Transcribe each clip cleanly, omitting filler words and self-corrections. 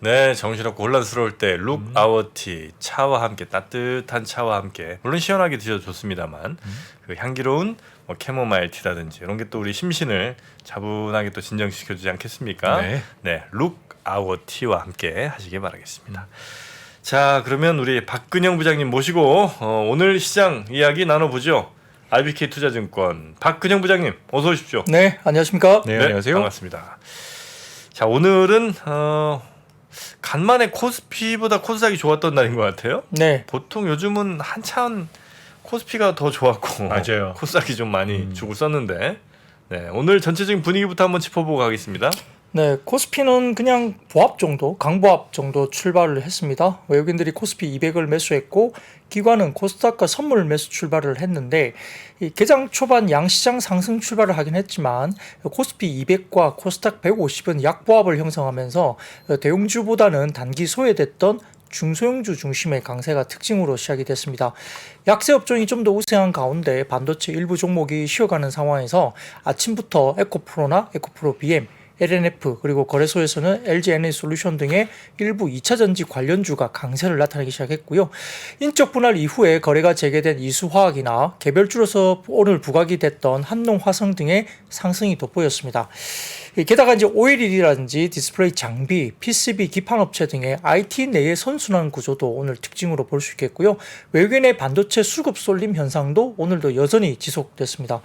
네, 정신없고 혼란스러울 때 룩 아워티 차와 함께 따뜻한 차와 함께 물론 시원하게 드셔도 좋습니다만 그 향기로운 뭐 캐모마일 티라든지 이런 게 또 우리 심신을 차분하게 또 진정시켜주지 않겠습니까? 네. 네, 룩 아워티와 함께 하시길 바라겠습니다. 자, 그러면 우리 박근영 부장님 모시고 오늘 시장 이야기 나눠보죠. RBK 투자증권 박근영 부장님 어서 오십시오. 네, 안녕하십니까? 네, 안녕하세요. 반갑습니다. 자, 오늘은 간만에 코스피보다 코스닥이 좋았던 날인 것 같아요. 네, 보통 요즘은 한참 코스피가 더 좋았고 맞아요. 코스닥이 좀 많이 주고 썼는데 네, 오늘 전체적인 분위기부터 한번 짚어보고 가겠습니다. 네, 코스피는 그냥 보합 정도, 강보합 정도 출발을 했습니다. 외국인들이 코스피 200을 매수했고 기관은 코스닥과 선물 매수 출발을 했는데 이 개장 초반 양시장 상승 출발을 하긴 했지만 코스피 200과 코스닥 150은 약보합을 형성하면서 대형주보다는 단기 소외됐던 중소형주 중심의 강세가 특징으로 시작이 됐습니다. 약세 업종이 좀 더 우세한 가운데 반도체 일부 종목이 쉬어가는 상황에서 아침부터 에코프로나 에코프로 BM, LNF 그리고 거래소에서는 LG 에너지솔루션 등의 일부 2차전지 관련주가 강세를 나타내기 시작했고요. 인적 분할 이후에 거래가 재개된 이수화학이나 개별주로서 오늘 부각이 됐던 한농화성 등의 상승이 돋보였습니다. 게다가 이제 OLED라든지 디스플레이 장비, PCB 기판업체 등의 IT 내의 선순환 구조도 오늘 특징으로 볼 수 있겠고요. 외국인의 반도체 수급 쏠림 현상도 오늘도 여전히 지속됐습니다.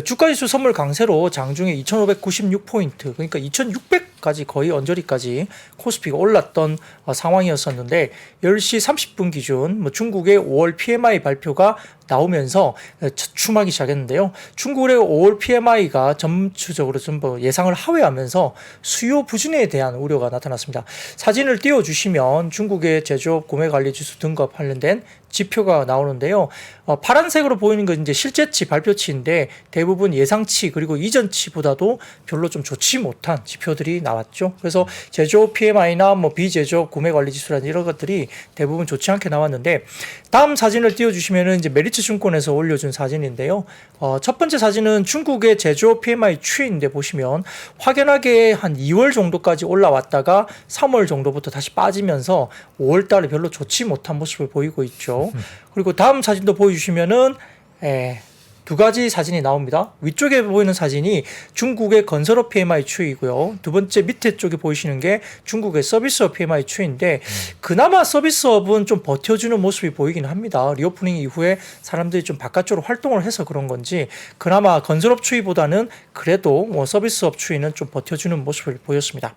주가지수 선물 강세로 장중에 2596포인트, 그러니까 2600까지 거의 언저리까지 코스피가 올랐던 상황이었었는데 10시 30분 기준 중국의 5월 PMI 발표가 나오면서 추춤하기 시작했는데요. 중국의 5월 PMI가 전추적으로 좀 예상을 하회하면서 수요 부진에 대한 우려가 나타났습니다. 사진을 띄워주시면 중국의 제조업 구매관리지수 등과 관련된 지표가 나오는데요. 파란색으로 보이는 건 이제 실제치 발표치인데 대부분 예상치 그리고 이전치보다도 별로 좀 좋지 못한 지표들이 나왔죠. 그래서 제조업 PMI나 뭐 비제조업 구매관리지수라는 이런 것들이 대부분 좋지 않게 나왔는데 다음 사진을 띄워주시면은 이제 메리츠 증권에서 올려준 사진인데요. 첫 번째 사진은 중국의 제조업 PMI 추이인데 보시면 확연하게 한 2월 정도까지 올라왔다가 3월 정도부터 다시 빠지면서 5월 달에 별로 좋지 못한 모습을 보이고 있죠. 그리고 다음 사진도 보여주시면은 두 가지 사진이 나옵니다. 위쪽에 보이는 사진이 중국의 건설업 PMI 추이고요. 두 번째 밑에 쪽에 보이시는 게 중국의 서비스업 PMI 추이인데 그나마 서비스업은 좀 버텨주는 모습이 보이긴 합니다. 리오프닝 이후에 사람들이 좀 바깥쪽으로 활동을 해서 그런 건지 그나마 건설업 추이보다는 그래도 뭐 서비스업 추이는 좀 버텨주는 모습을 보였습니다.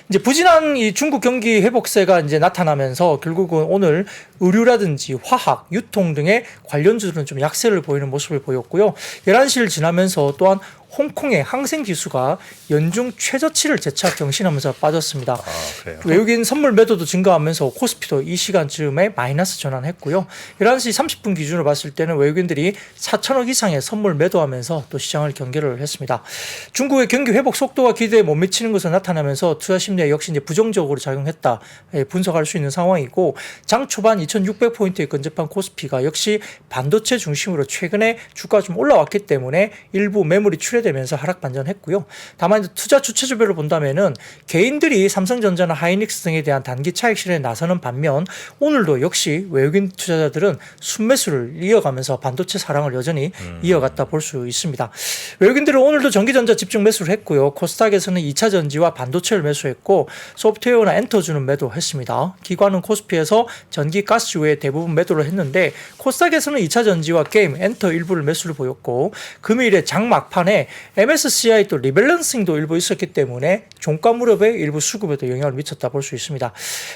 이제 부진한 이 중국 경기 회복세가 이제 나타나면서 결국은 오늘 의류라든지 화학, 유통 등의 관련주들은 좀 약세를 보이는 모습을 보였고요. 11시를 지나면서 또한 홍콩의 항생 지수가 연중 최저치를 재차 경신하면서 빠졌습니다. 그래요? 외국인 선물 매도도 증가하면서 코스피도 이 시간쯤에 마이너스 전환했고요. 11시 30분 기준으로 봤을 때는 외국인들이 4천억 이상의 선물 매도하면서 또 시장을 경계를 했습니다. 중국의 경기 회복 속도가 기대에 못 미치는 것으로 나타나면서 투자 심리에 역시 이제 부정적으로 작용했다 분석할 수 있는 상황이고 장 초반 2,600포인트에 근접한 코스피가 역시 반도체 중심으로 최근에 주가가 좀 올라왔기 때문에 일부 매물이 출회되면서 하락 반전했고요. 다만 투자 주체주별로 본다면은 개인들이 삼성전자나 하이닉스 등에 대한 단기 차익 실현에 나서는 반면 오늘도 역시 외국인 투자자들은 순매수를 이어가면서 반도체 사랑을 여전히 이어갔다 볼 수 있습니다. 외국인들은 오늘도 전기전자 집중 매수를 했고요. 코스닥에서는 2차 전지와 반도체를 매수했고 소프트웨어나 엔터주는 매도했습니다. 기관은 코스피에서 전기 가스 외에 대부분 매도를 했는데 코스닥에서는 2차 전지와 게임, 엔터 일부를 매수를 보였고 금요일에 장 막판에 MSCI 또 리밸런싱도 일부 있었기 때문에 종가 무렵의 일부 수급에도 영향을 미쳤다 볼 수 있습니다.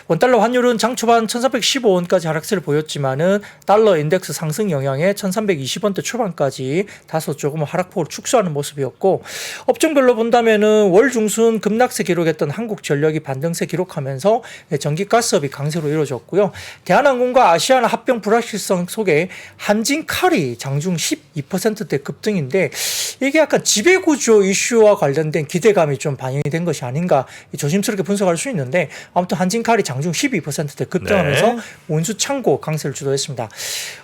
원달러 환율은 장 초반 1315원까지 하락세를 보였지만은 달러 인덱스 상승 영향에 1320원대 초반까지 다소 조금 하락폭을 축소하는 모습이었고 업종별로 본다면은 월 중순 급락세 기록했던 한국전력이 반등세 기록하면서 전기가스업이 강세로 이루어졌고요. 대한항공과 아시아나 합병 불확실성 속에 한진칼이 장중 12%대 급등인데 이게 약간 일단 지배구조 이슈와 관련된 기대감이 좀 반영이 된 것이 아닌가 조심스럽게 분석할 수 있는데 아무튼 한진칼이 장중 12%대 급등하면서 네. 운수 창고 강세를 주도했습니다.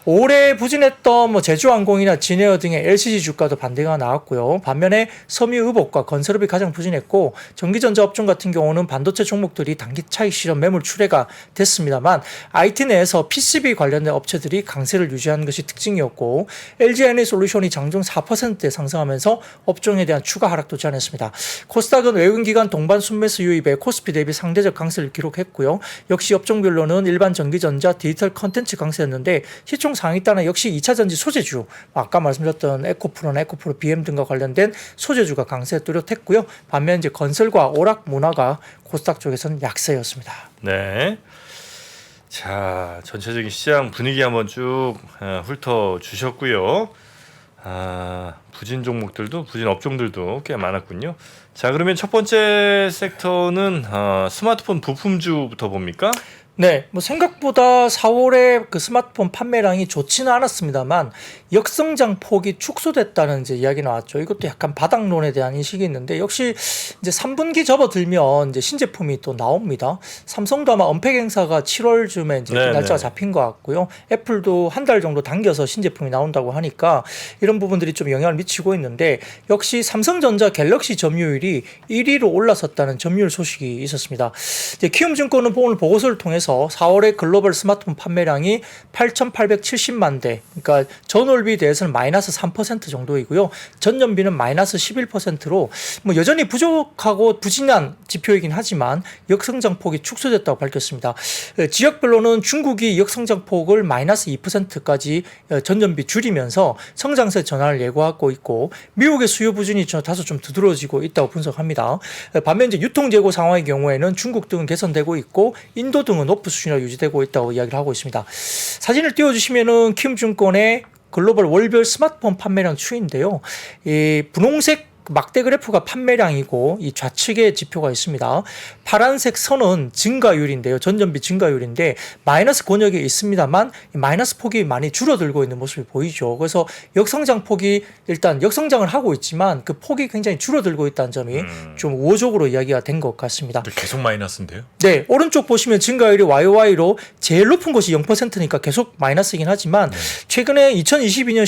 올해 부진했던 뭐 제주항공이나 진에어 등의 LCG 주가도 반등가 나왔고요. 반면에 섬유의복과 건설업이 가장 부진했고 전기전자 업종 같은 경우는 반도체 종목들이 단기 차익 실현 매물 출회가 됐습니다만 IT 내에서 PCB 관련된 업체들이 강세를 유지하는 것이 특징이었고 LG에너지솔루션이 장중 4%대 상승하면서 업종에 대한 추가 하락도 제한했습니다. 코스닥은 외국인기관 동반 순매수 유입에 코스피 대비 상대적 강세를 기록했고요. 역시 업종별로는 일반 전기전자, 디지털 컨텐츠 강세였는데 시총 상위단은 역시 2차전지 소재주, 아까 말씀드렸던 에코프로나 에코프로 BM 등과 관련된 소재주가 강세에 뚜렷했고요. 반면 이제 건설과 오락 문화가 코스닥 쪽에서는 약세였습니다. 네. 자, 전체적인 시장 분위기 한번 쭉 훑어 주셨고요. 부진 종목들도 부진 업종들도 꽤 많았군요. 자, 그러면 첫 번째 섹터는 스마트폰 부품주부터 봅니까? 네, 뭐 생각보다 4월에 그 스마트폰 판매량이 좋지는 않았습니다만 역성장 폭이 축소됐다는 이제 이야기 나왔죠. 이것도 약간 바닥론에 대한 인식이 있는데 역시 이제 3분기 접어들면 이제 신제품이 또 나옵니다. 삼성도 아마 언팩 행사가 7월쯤에 이제 그 날짜가 잡힌 것 같고요. 애플도 한 달 정도 당겨서 신제품이 나온다고 하니까 이런 부분들이 좀 영향을 미치고 있는데 역시 삼성전자 갤럭시 점유율이 1위로 올라섰다는 점유율 소식이 있었습니다. 이제 키움증권은 오늘 보고서를 통해서 4월에 글로벌 스마트폰 판매량이 8,870만 대, 그러니까 전월비 대해서는 마이너스 3% 정도이고요. 전년비는 마이너스 11%로 뭐 여전히 부족하고 부진한 지표이긴 하지만 역성장폭이 축소됐다고 밝혔습니다. 지역별로는 중국이 역성장폭을 마이너스 2%까지 전년비 줄이면서 성장세 전환을 예고하고 있고 미국의 수요 부진이 다소 좀 두드러지고 있다고 분석합니다. 반면 이제 유통 재고 상황의 경우에는 중국 등은 개선되고 있고 인도 등은 높은 수준으로 유지되고 있다고 이야기를 하고 있습니다. 사진을 띄워주시면은 키움증권의 글로벌 월별 스마트폰 판매량 추이인데요. 이 분홍색 막대 그래프가 판매량이고 이 좌측에 지표가 있습니다. 파란색 선은 증가율인데요. 전년비 증가율인데 마이너스 권역에 있습니다만 마이너스 폭이 많이 줄어들고 있는 모습이 보이죠. 그래서 역성장 폭이 일단 역성장을 하고 있지만 그 폭이 굉장히 줄어들고 있다는 점이 좀 우호적으로 이야기가 된 것 같습니다. 계속 마이너스인데요? 네, 오른쪽 보시면 증가율이 YOY로 제일 높은 곳이 0%니까 계속 마이너스이긴 하지만 최근에 2022년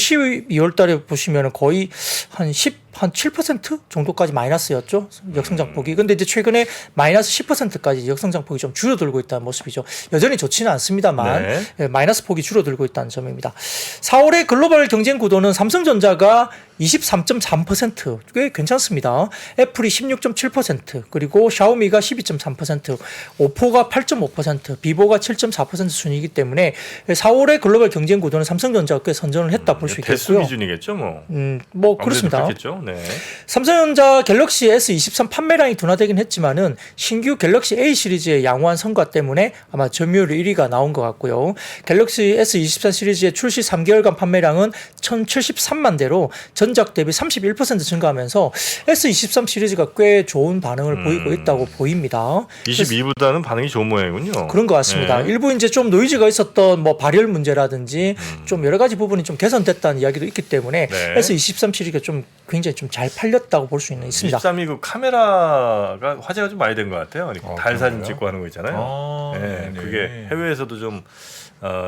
12월 달에 보시면 거의 한 7% 정도까지 마이너스였죠. 역성장폭이. 근데 이제 최근에 마이너스 10%까지 역성장폭이 좀 줄어들고 있다는 모습이죠. 여전히 좋지는 않습니다만 마이너스 폭이 줄어들고 있다는 점입니다. 4월의 글로벌 경쟁 구도는 삼성전자가 23.3%, 꽤 괜찮습니다. 애플이 16.7%, 그리고 샤오미가 12.3%, 오포가 8.5%, 비보가 7.4% 순이기 때문에 4월의 글로벌 경쟁 구도는 삼성전자가 꽤 선전을 했다 볼 수 있겠고요. 대수 기준이겠죠, 뭐. 뭐 그렇습니다. 그렇겠죠. 네. 삼성전자 갤럭시 S23 판매량이 둔화되긴 했지만은 신규 갤럭시 A 시리즈의 양호한 성과 때문에 아마 점유율 1위가 나온 것 같고요. 갤럭시 S23 시리즈의 출시 3개월간 판매량은 1,073만 대로 전작 대비 31% 증가하면서 S23 시리즈가 꽤 좋은 반응을 보이고 있다고 보입니다. 22보다는 반응이 좋은 모양이군요. 그런 것 같습니다. 네. 일부 이제 좀 노이즈가 있었던 뭐 발열 문제라든지 좀 여러 가지 부분이 좀 개선됐다는 이야기도 있기 때문에 네. S23 시리즈가 좀 굉장히 좀 잘 팔렸다고 볼 수 있습니다. 23이 그 카메라가 화제가 좀 많이 된 것 같아요. 달 사진 그런가요? 찍고 하는 거 있잖아요. 네, 그게 해외에서도 좀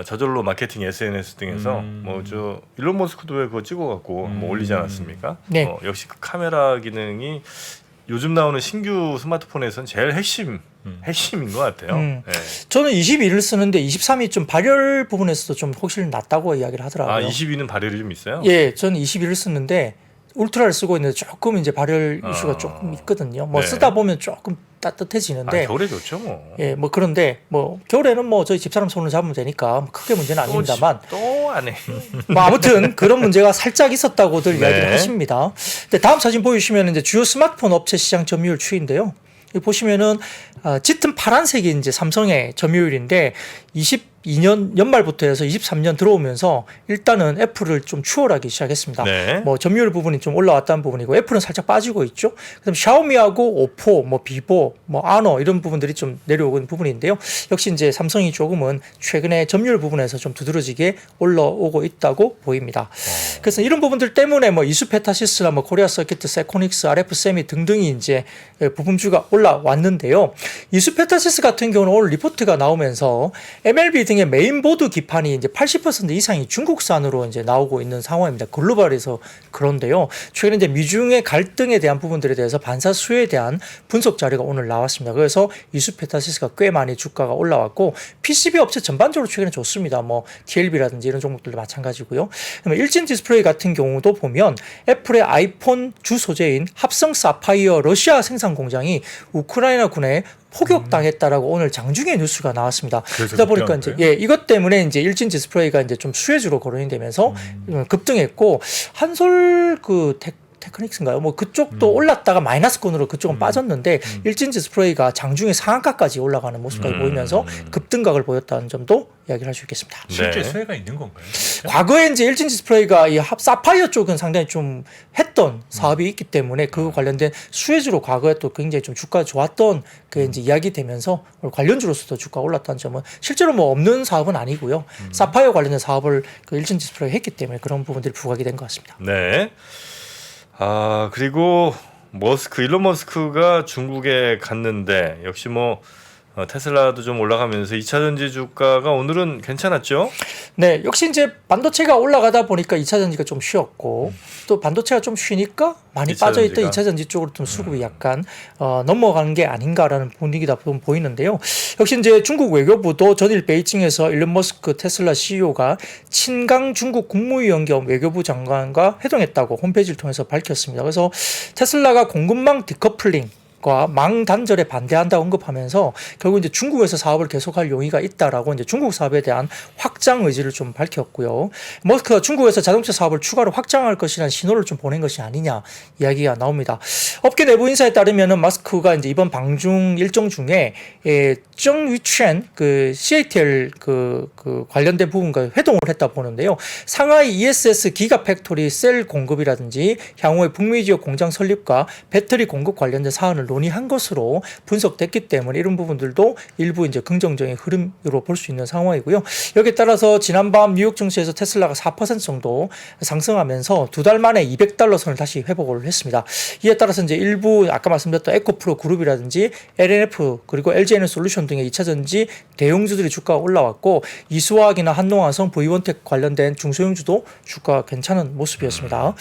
저절로 마케팅 SNS 등에서 뭐 저 일론 머스크도 왜 그거 찍어갖고 뭐 올리지 않았습니까? 네. 역시 그 카메라 기능이 요즘 나오는 신규 스마트폰에서는 제일 핵심인 것 같아요. 네. 저는 22를 쓰는데 23이 좀 발열 부분에서도 좀 혹시 낮다고 이야기를 하더라고요. 22는 발열이 좀 있어요? 예, 저는 21을 쓰는데 울트라를 쓰고 있는데 조금 이제 발열 이슈가 조금 있거든요. 뭐 네. 쓰다 보면 조금 따뜻해지는데. 겨울에 좋죠, 뭐. 예, 뭐 그런데 뭐 겨울에는 뭐 저희 집사람 손을 잡으면 되니까 크게 문제는 아닙니다만. 또 안 해. 뭐 아무튼 그런 문제가 살짝 있었다고들 네. 이야기를 하십니다. 근데 다음 사진 보여주시면 이제 주요 스마트폰 업체 시장 점유율 추이인데요. 여기 보시면은 짙은 파란색이 이제 삼성의 점유율인데 22년 연말부터 해서 23년 들어오면서 일단은 애플을 좀 추월하기 시작했습니다. 네. 뭐 점유율 부분이 좀 올라왔다는 부분이고 애플은 살짝 빠지고 있죠. 그다음 샤오미하고 오포, 뭐 비보, 뭐 아너 이런 부분들이 좀 내려오는 부분인데요. 역시 이제 삼성이 조금은 최근에 점유율 부분에서 좀 두드러지게 올라오고 있다고 보입니다. 그래서 이런 부분들 때문에 뭐 이수페타시스나 뭐 코리아 서킷, 세코닉스, RF 세미 등등이 이제 부품주가 올라왔는데요. 이수페타시스 같은 경우는 오늘 리포트가 나오면서 MLB 등의 메인보드 기판이 이제 80% 이상이 중국산으로 이제 나오고 있는 상황입니다. 글로벌에서 그런데요. 최근에 이제 미중의 갈등에 대한 부분들에 대해서 반사 수요에 대한 분석 자료가 오늘 나왔습니다. 그래서 이수페타시스가 꽤 많이 주가가 올라왔고 PCB 업체 전반적으로 최근에 좋습니다. 뭐 TLB라든지 이런 종목들도 마찬가지고요. 그러면 일진 디스플레이 같은 경우도 보면 애플의 아이폰 주 소재인 합성 사파이어 러시아 생산 공장이 우크라이나군에 포격당했다라고 오늘 장중에 뉴스가 나왔습니다. 그러다 보니까 이제 이것 때문에 이제 일진 디스플레이가 이제 좀 수혜주로 거론이 되면서 급등했고 한솔 그 테크닉스인가요? 뭐 그쪽도 올랐다가 마이너스권으로 그쪽은 빠졌는데 일진 디스플레이가 장중에 상한가까지 올라가는 모습까지 보이면서 급등각을 보였다는 점도 이야기를 할 수 있겠습니다. 실제 네. 수혜가 있는 건가요? 과거에 이제 일진 디스플레이가 이 사파이어 쪽은 상당히 좀 했던 사업이 있기 때문에 그 관련된 수혜주로 과거에 또 굉장히 좀 주가 좋았던 그 이제 이야기 되면서 관련주로서도 주가 올랐다는 점은 실제로 뭐 없는 사업은 아니고요. 사파이어 관련된 사업을 그 일진 디스플레이 했기 때문에 그런 부분들이 부각이 된 것 같습니다. 네. 아 그리고 일론 머스크가 중국에 갔는데 역시 뭐 테슬라도 좀 올라가면서 2차 전지 주가가 오늘은 괜찮았죠? 네, 역시 이제 반도체가 올라가다 보니까 2차 전지가 좀 쉬었고 또 반도체가 좀 쉬니까 많이 2차 빠져있던 전지가? 2차 전지 쪽으로 좀 수급이 약간 넘어가는 게 아닌가라는 분위기다 보이는데요. 역시 이제 중국 외교부도 전일 베이징에서 일론 머스크 테슬라 CEO가 친강 중국 국무위원 겸 외교부 장관과 회동했다고 홈페이지를 통해서 밝혔습니다. 그래서 테슬라가 공급망 디커플링 망 단절에 반대한다고 언급하면서 결국 이제 중국에서 사업을 계속할 용의가 있다라고 이제 중국 사업에 대한 확장 의지를 좀 밝혔고요. 머스크가 중국에서 자동차 사업을 추가로 확장할 것이라는 신호를 좀 보낸 것이 아니냐 이야기가 나옵니다. 업계 내부 인사에 따르면은 머스크가 이제 이번 방중 일정 중에 정위첸 그 CATL 그 관련된 부분과 회동을 했다 보는데요. 상하이 ESS 기가 팩토리 셀 공급이라든지 향후의 북미 지역 공장 설립과 배터리 공급 관련된 사안을 논의한 것으로 분석됐기 때문에 이런 부분들도 일부 이제 긍정적인 흐름으로 볼 수 있는 상황이고요. 여기에 따라서 지난밤 뉴욕 증시에서 테슬라가 4% 정도 상승하면서 두 달 만에 $200 선을 다시 회복을 했습니다. 이에 따라서 이제 일부 아까 말씀드렸던 에코프로 그룹이라든지 LNF 그리고 LG에너 솔루션 등의 2차 전지 대형주들이 주가가 올라왔고 이수화학이나 한농화성, V원텍 관련된 중소형주도 주가가 괜찮은 모습이었습니다.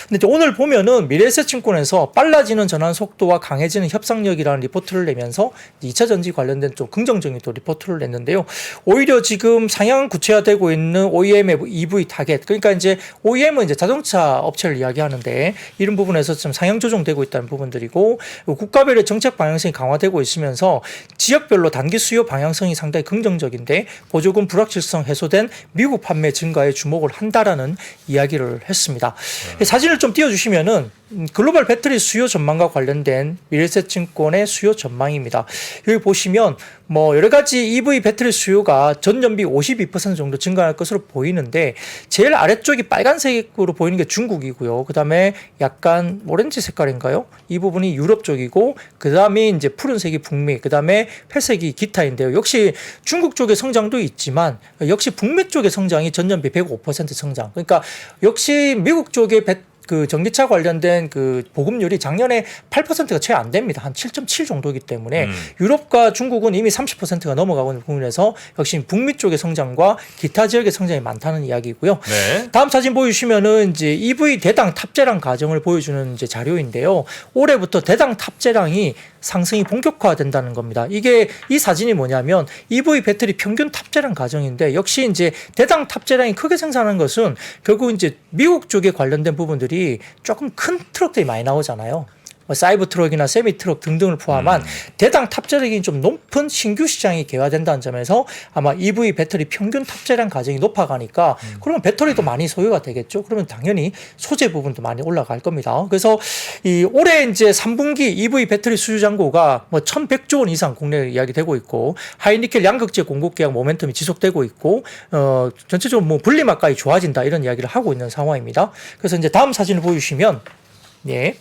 근데 이제 오늘 보면은 미래에셋증권에서 빨라지는 전환 속도와 강해지는 협상력이라는 리포트를 내면서 2차 전지 관련된 좀 긍정적인 또 리포트를 냈는데요. 오히려 지금 상향 구체화되고 있는 OEM의 EV 타겟, 그러니까 이제 OEM은 이제 자동차 업체를 이야기하는데 이런 부분에서 좀 상향 조정되고 있다는 부분들이고 국가별의 정책 방향성이 강화되고 있으면서 지역별로 단기 수요 방향성이 상당히 긍정적인데 보조금 불확실성 해소된 미국 판매 증가에 주목을 한다라는 이야기를 했습니다. 사진을 좀 띄워주시면은 글로벌 배터리 수요 전망과 관련된 미래에셋증권의 수요 전망입니다. 여기 보시면 뭐 여러 가지 EV 배터리 수요가 전년비 52% 정도 증가할 것으로 보이는데 제일 아래쪽이 빨간색으로 보이는 게 중국이고요. 그다음에 약간 오렌지 색깔인가요? 이 부분이 유럽 쪽이고 그다음에 이제 푸른색이 북미, 그다음에 회색이 기타인데요. 역시 중국 쪽의 성장도 있지만 역시 북미 쪽의 성장이 전년비 105% 성장. 그러니까 역시 미국 쪽의 그 전기차 관련된 그 보급률이 작년에 8%가 채 안 됩니다. 한 7.7 정도이기 때문에 유럽과 중국은 이미 30%가 넘어가고 있는 부분에서 역시 북미 쪽의 성장과 기타 지역의 성장이 많다는 이야기고요. 네. 다음 사진 보여주시면은 이제 EV 대당 탑재량 과정을 보여주는 이제 자료인데요. 올해부터 대당 탑재량이 상승이 본격화된다는 겁니다. 이게 이 사진이 뭐냐면 EV 배터리 평균 탑재량 과정인데 역시 이제 대당 탑재량이 크게 생산하는 것은 결국 이제 미국 쪽에 관련된 부분들이 조금 큰 트럭들이 많이 나오잖아요. 뭐 사이버 트럭이나 세미 트럭 등등을 포함한 대당 탑재력이 좀 높은 신규 시장이 개화된다는 점에서 아마 EV 배터리 평균 탑재량 가정이 높아가니까 그러면 배터리도 많이 소요가 되겠죠. 그러면 당연히 소재 부분도 많이 올라갈 겁니다. 그래서 이 올해 이제 3분기 EV 배터리 수주 잔고가 뭐 1,100조 원 이상 국내에 이야기되고 있고 하이니켈 양극재 공급 계약 모멘텀이 지속되고 있고 전체적으로 뭐 분리막까지 좋아진다 이런 이야기를 하고 있는 상황입니다. 그래서 이제 다음 사진을 보여주시면 예.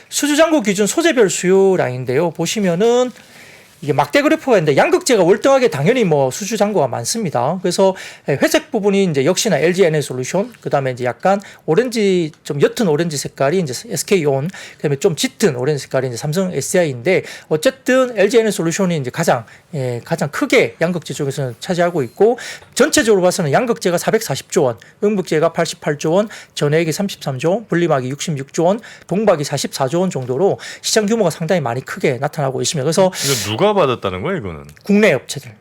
수주 잔고 기준 소재별 수요량인데요. 보시면은 이게 막대 그래프가 있는데 양극재가 월등하게 당연히 뭐 수주 잔고가 많습니다. 그래서 회색 부분이 이제 역시나 LG 에너솔루션, 그다음에 이제 약간 오렌지 좀 옅은 오렌지 색깔이 이제 SK온, 그다음에 좀 짙은 오렌지 색깔이 이제 삼성 SDI인데 어쨌든 LG 에너솔루션이 이제 가장 크게 양극재 쪽에서는 차지하고 있고 전체적으로 봐서는 양극재가 440조 원, 음극재가 88조 원, 전해액이 33조 원, 분리막이 66조 원, 동박이 44조 원 정도로 시장 규모가 상당히 많이 크게 나타나고 있습니다. 그래서 이거 누가 받았다는 거야 이거는? 국내 업체들.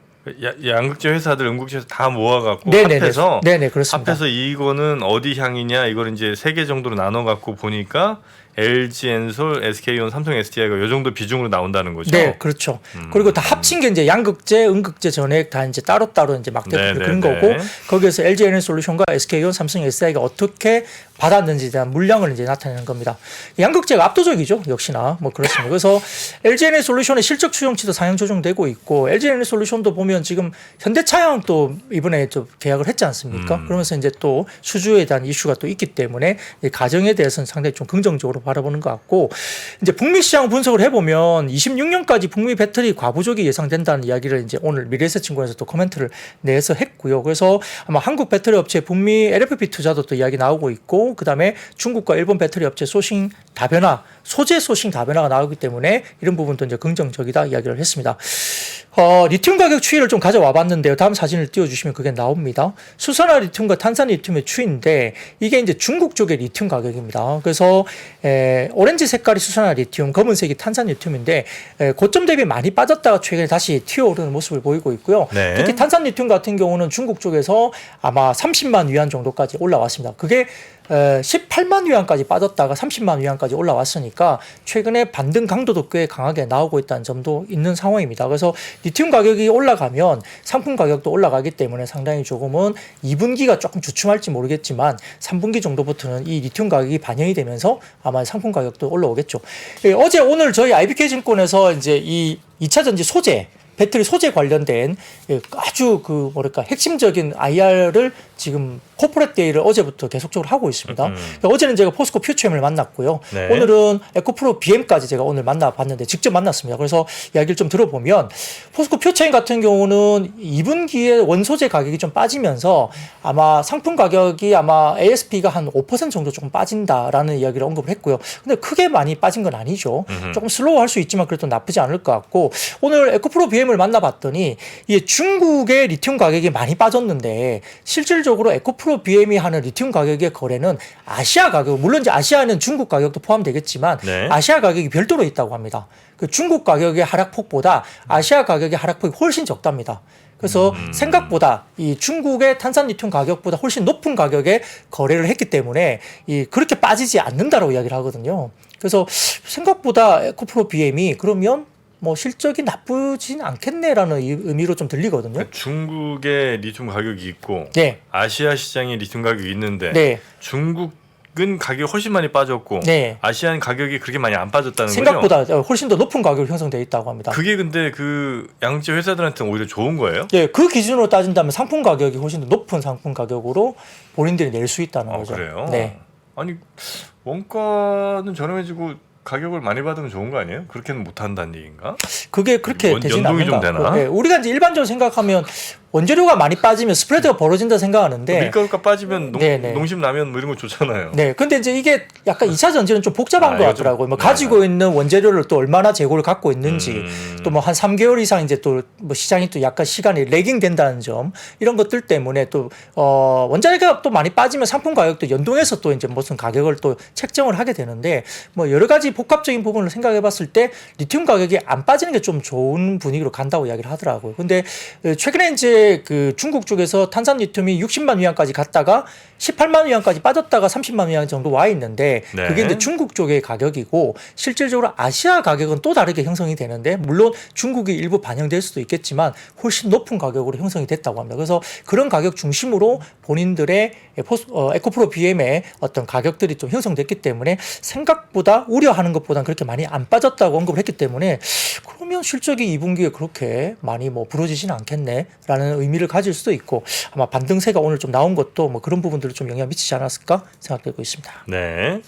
양극재 회사들, 음극재 회사 다 모아갖고 네네네. 합해서 네네 그렇습니다. 합해서 이거는 어디 향이냐 이걸 이제 3개 정도로 나눠갖고 보니까 LG 엔솔, SK온, 삼성 SDI가 이 정도 비중으로 나온다는 거죠. 네, 그렇죠. 그리고 다 합친 게 이제 양극재, 음극재, 전해액 다 이제 따로따로 이제 막대를 그린 거고 거기에서 LG 에너솔루션과 SK온, 삼성 SDI가 어떻게 받았는지에 대한 물량을 이제 나타내는 겁니다. 양극재가 압도적이죠, 역시나 뭐 그렇습니다. 그래서 LG 에너솔루션의 실적 추정치도 상향 조정되고 있고 LG 에너솔루션도 보면 지금 현대차양 또 이번에 좀 계약을 했지 않습니까? 그러면서 이제 또 수주에 대한 이슈가 또 있기 때문에 가정에 대해서는 상당히 좀 긍정적으로 바라보는 것 같고 이제 북미 시장 분석을 해보면 26년까지 북미 배터리 과부족이 예상된다는 이야기를 이제 오늘 미래에셋증권에서 또 코멘트를 내서 했고요. 그래서 아마 한국 배터리 업체 북미 LFP 투자도 또 이야기 나오고 있고 그다음에 중국과 일본 배터리 업체 소싱 다변화, 소재 소싱 다변화가 나오기 때문에 이런 부분도 이제 긍정적이다 이야기를 했습니다. 리튬 가격 추이를 좀 가져와 봤는데요. 다음 사진을 띄워주시면 그게 나옵니다. 수산화 리튬과 탄산 리튬의 추이인데 이게 이제 중국 쪽의 리튬 가격입니다. 그래서 오렌지 색깔이 수산화 리튬, 검은색이 탄산 리튬인데 고점 대비 많이 빠졌다가 최근에 다시 튀어오르는 모습을 보이고 있고요. 네. 특히 탄산 리튬 같은 경우는 중국 쪽에서 아마 30만 위안 정도까지 올라왔습니다. 그게 18만 위안까지 빠졌다가 30만 위안까지 올라왔으니까 최근에 반등 강도도 꽤 강하게 나오고 있다는 점도 있는 상황입니다. 그래서 리튬 가격이 올라가면 상품 가격도 올라가기 때문에 상당히 조금은 2분기가 조금 주춤할지 모르겠지만 3분기 정도부터는 이 리튬 가격이 반영이 되면서 아마 상품 가격도 올라오겠죠. 어제 오늘 저희 IBK 증권에서 이제 이 2차 전지 소재 배터리 소재 관련된 아주 핵심적인 IR을 지금 코퍼렛 데이를 어제부터 계속적으로 하고 있습니다. 어제는 제가 포스코 퓨처엠을 만났고요. 네. 오늘은 에코프로 BM까지 제가 오늘 만나봤는데 직접 만났습니다. 그래서 이야기를 좀 들어보면 포스코 퓨처엠 같은 경우는 2분기에 원소재 가격이 좀 빠지면서 아마 상품 가격이 아마 ASP가 한 5% 정도 조금 빠진다라는 이야기를 언급을 했고요. 근데 크게 많이 빠진 건 아니죠. 조금 슬로우 할 수 있지만 그래도 나쁘지 않을 것 같고 오늘 에코프로 BM을 만나봤더니 이게 중국의 리튬 가격이 많이 빠졌는데 실질적으로 에코프로 BM이 하는 리튬 가격의 거래는 아시아 가격, 물론 이제 아시아는 중국 가격도 포함되겠지만 네. 아시아 가격이 별도로 있다고 합니다. 그 중국 가격의 하락폭보다 아시아 가격의 하락폭이 훨씬 적답니다. 그래서 생각보다 이 중국의 탄산 리튬 가격보다 훨씬 높은 가격에 거래를 했기 때문에 그렇게 빠지지 않는다라고 이야기를 하거든요. 그래서 생각보다 에코프로 BM이 그러면 뭐 실적이 나쁘진 않겠네라는 의미로 좀 들리거든요. 그러니까 중국의 리튬 가격이 있고 네. 아시아 시장에 리튬 가격이 있는데 네. 중국은 가격이 훨씬 많이 빠졌고 네. 아시아는 가격이 그렇게 많이 안 빠졌다는 생각보다 거죠? 훨씬 더 높은 가격이 형성되어 있다고 합니다. 그게 근데 그 양극재 회사들한테는 오히려 좋은 거예요? 네, 그 기준으로 따진다면 상품 가격이 훨씬 더 높은 상품 가격으로 본인들이 낼 수 있다는 거죠. 그래요? 네. 아니 원가는 저렴해지고 가격을 많이 받으면 좋은 거 아니에요? 그렇게는 못 한다는 얘기인가? 그게 그렇게 되지는 연동이 않는 좀 것 같고. 되나? 네, 우리가 이제 일반적으로 생각하면 원재료가 많이 빠지면 스프레드가 벌어진다 생각하는데 밀가루가 빠지면 네네. 농심 라면 뭐 이런 거 좋잖아요. 네, 근데 이제 이게 약간 2차 전지는 좀 복잡한 것 이거 같더라고요. 뭐 네. 가지고 있는 원재료를 또 얼마나 재고를 갖고 있는지, 또 뭐 한 3개월 이상 이제 또 뭐 시장이 또 약간 시간이 레깅 된다는 점, 이런 것들 때문에 또 원자재가 또 많이 빠지면 상품 가격도 연동해서 또 이제 무슨 가격을 또 책정을 하게 되는데 뭐 여러 가지 복합적인 부분을 생각해봤을 때 리튬 가격이 안 빠지는 게 좀 좋은 분위기로 간다고 이야기를 하더라고요. 근데 최근에 이제 이제 그 중국 쪽에서 탄산 리튬이 60만 위안까지 갔다가 18만 위안까지 빠졌다가 30만 위안 정도 와 있는데 네. 그게 이제 중국 쪽의 가격이고 실질적으로 아시아 가격은 또 다르게 형성이 되는데 물론 중국이 일부 반영될 수도 있겠지만 훨씬 높은 가격으로 형성이 됐다고 합니다. 그래서 그런 가격 중심으로 본인들의 에코프로 BM의 어떤 가격들이 좀 형성됐기 때문에 생각보다 우려하는 것보다는 그렇게 많이 안 빠졌다고 언급을 했기 때문에 그러면 실적이 2분기에 그렇게 많이 뭐 부러지지는 않겠네라는 의미를 가질 수도 있고 아마 반등세가 오늘 좀 나온 것도 뭐 그런 부분들을 좀 영향 미치지 않았을까 생각되고 있습니다. 네.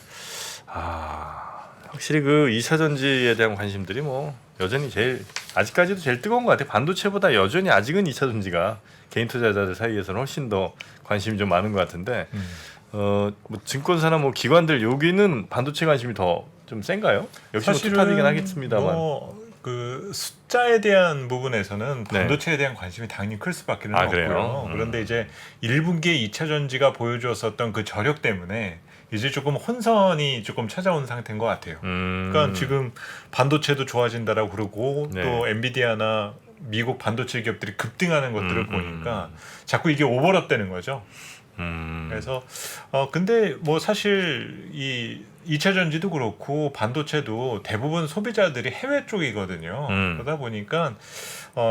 확실히 그 2차 전지에 대한 관심들이 뭐 여전히 아직까지도 제일 뜨거운 것 같아요. 반도체보다 여전히 아직은 2차 전지가 개인 투자자들 사이에서는 훨씬 더 관심이 좀 많은 것 같은데 뭐 증권사나 뭐 기관들 여기는 반도체 관심이 더 좀 센가요? 역시 뭐 투탑이긴 하겠습니다만. 그 숫자에 대한 부분에서는 네. 반도체에 대한 관심이 당연히 클 수밖에 그래요? 없고요. 그런데 이제 1분기에 2차 전지가 보여주었었던 그 저력 때문에 이제 조금 혼선이 조금 찾아온 상태인 것 같아요. 그러니까 지금 반도체도 좋아진다라고 그러고 네. 또 엔비디아나 미국 반도체 기업들이 급등하는 것들을 보니까 자꾸 이게 오버랩되는 거죠. 그래서 근데 뭐 사실 이 2차 전지도 그렇고 반도체도 대부분 소비자들이 해외 쪽이거든요. 그러다 보니까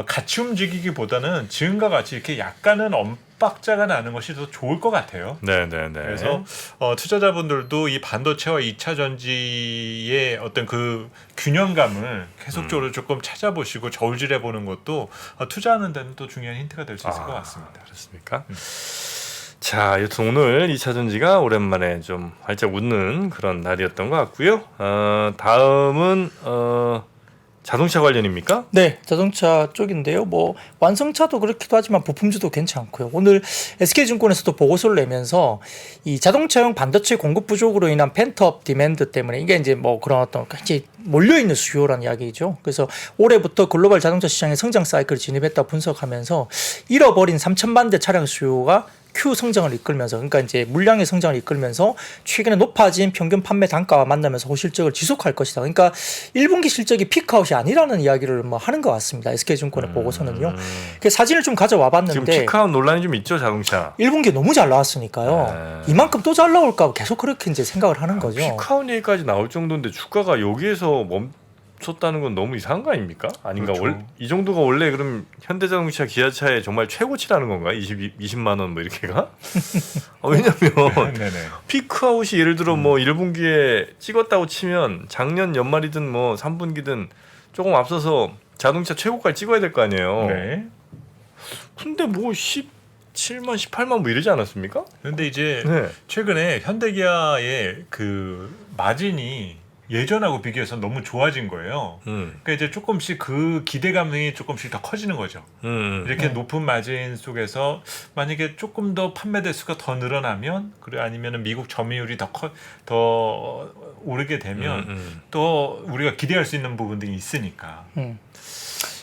같이 움직이기보다는 지금과 같이 이렇게 약간은 엇박자가 나는 것이 더 좋을 것 같아요. 네네네. 그래서 투자자분들도 이 반도체와 2차 전지의 어떤 그 균형감을 계속적으로 조금 찾아보시고 저울질해 보는 것도 투자하는 데는 또 중요한 힌트가 될 수 있을 것 같습니다. 그렇습니까? 자, 여튼 오늘 2차 전지가 오랜만에 좀 활짝 웃는 그런 날이었던 것 같고요. 다음은 자동차 관련입니까? 네, 자동차 쪽인데요. 뭐 완성차도 그렇기도 하지만 부품주도 괜찮고요. 오늘 SK증권에서도 보고서를 내면서 이 자동차용 반도체 공급 부족으로 인한 펜트업 디맨드 때문에 이게 이제 뭐 그런 어떤 굉장히 몰려 있는 수요라는 이야기죠. 그래서 올해부터 글로벌 자동차 시장에 성장 사이클을 진입했다 분석하면서 잃어버린 3천만 대 차량 수요가 Q 성장을 이끌면서 그러니까 이제 물량의 성장을 이끌면서 최근에 높아진 평균 판매 단가와 만나면서 호실적을 지속할 것이다. 그러니까 1분기 실적이 피크아웃이 아니라는 이야기를 뭐 하는 것 같습니다. SK증권의 보고서는요. 그 사진을 좀 가져와 지금 봤는데 피크아웃 논란이 좀 있죠, 자동차. 1분기 너무 잘 나왔으니까요. 이만큼 또 잘 나올까 계속 그렇게 이제 생각을 하는 거죠. 피크아웃 얘기까지 나올 정도인데 주가가 여기에서 멈췄다는 건 너무 이상한 거 아닙니까? 아닌가? 그렇죠. 이 정도가 원래 그럼 현대자동차, 기아차의 정말 최고치라는 건가? 20만 원 뭐 이렇게가? 왜냐면 네네. 피크아웃이 예를 들어 뭐 1분기에 찍었다고 치면 작년 연말이든 뭐 3분기든 조금 앞서서 자동차 최고가를 찍어야 될 거 아니에요. 네. 근데 뭐 17만, 18만 뭐 이러지 않았습니까? 그런데 이제 네. 최근에 현대기아의 그 마진이 예전하고 비교해서 너무 좋아진 거예요. 그러니까 이제 조금씩 그 기대감이 조금씩 더 커지는 거죠. 이렇게 높은 마진 속에서 만약에 조금 더 판매 대수가 더 늘어나면 그래 아니면은 미국 점유율이 더 오르게 되면 또 우리가 기대할 수 있는 부분들이 있으니까.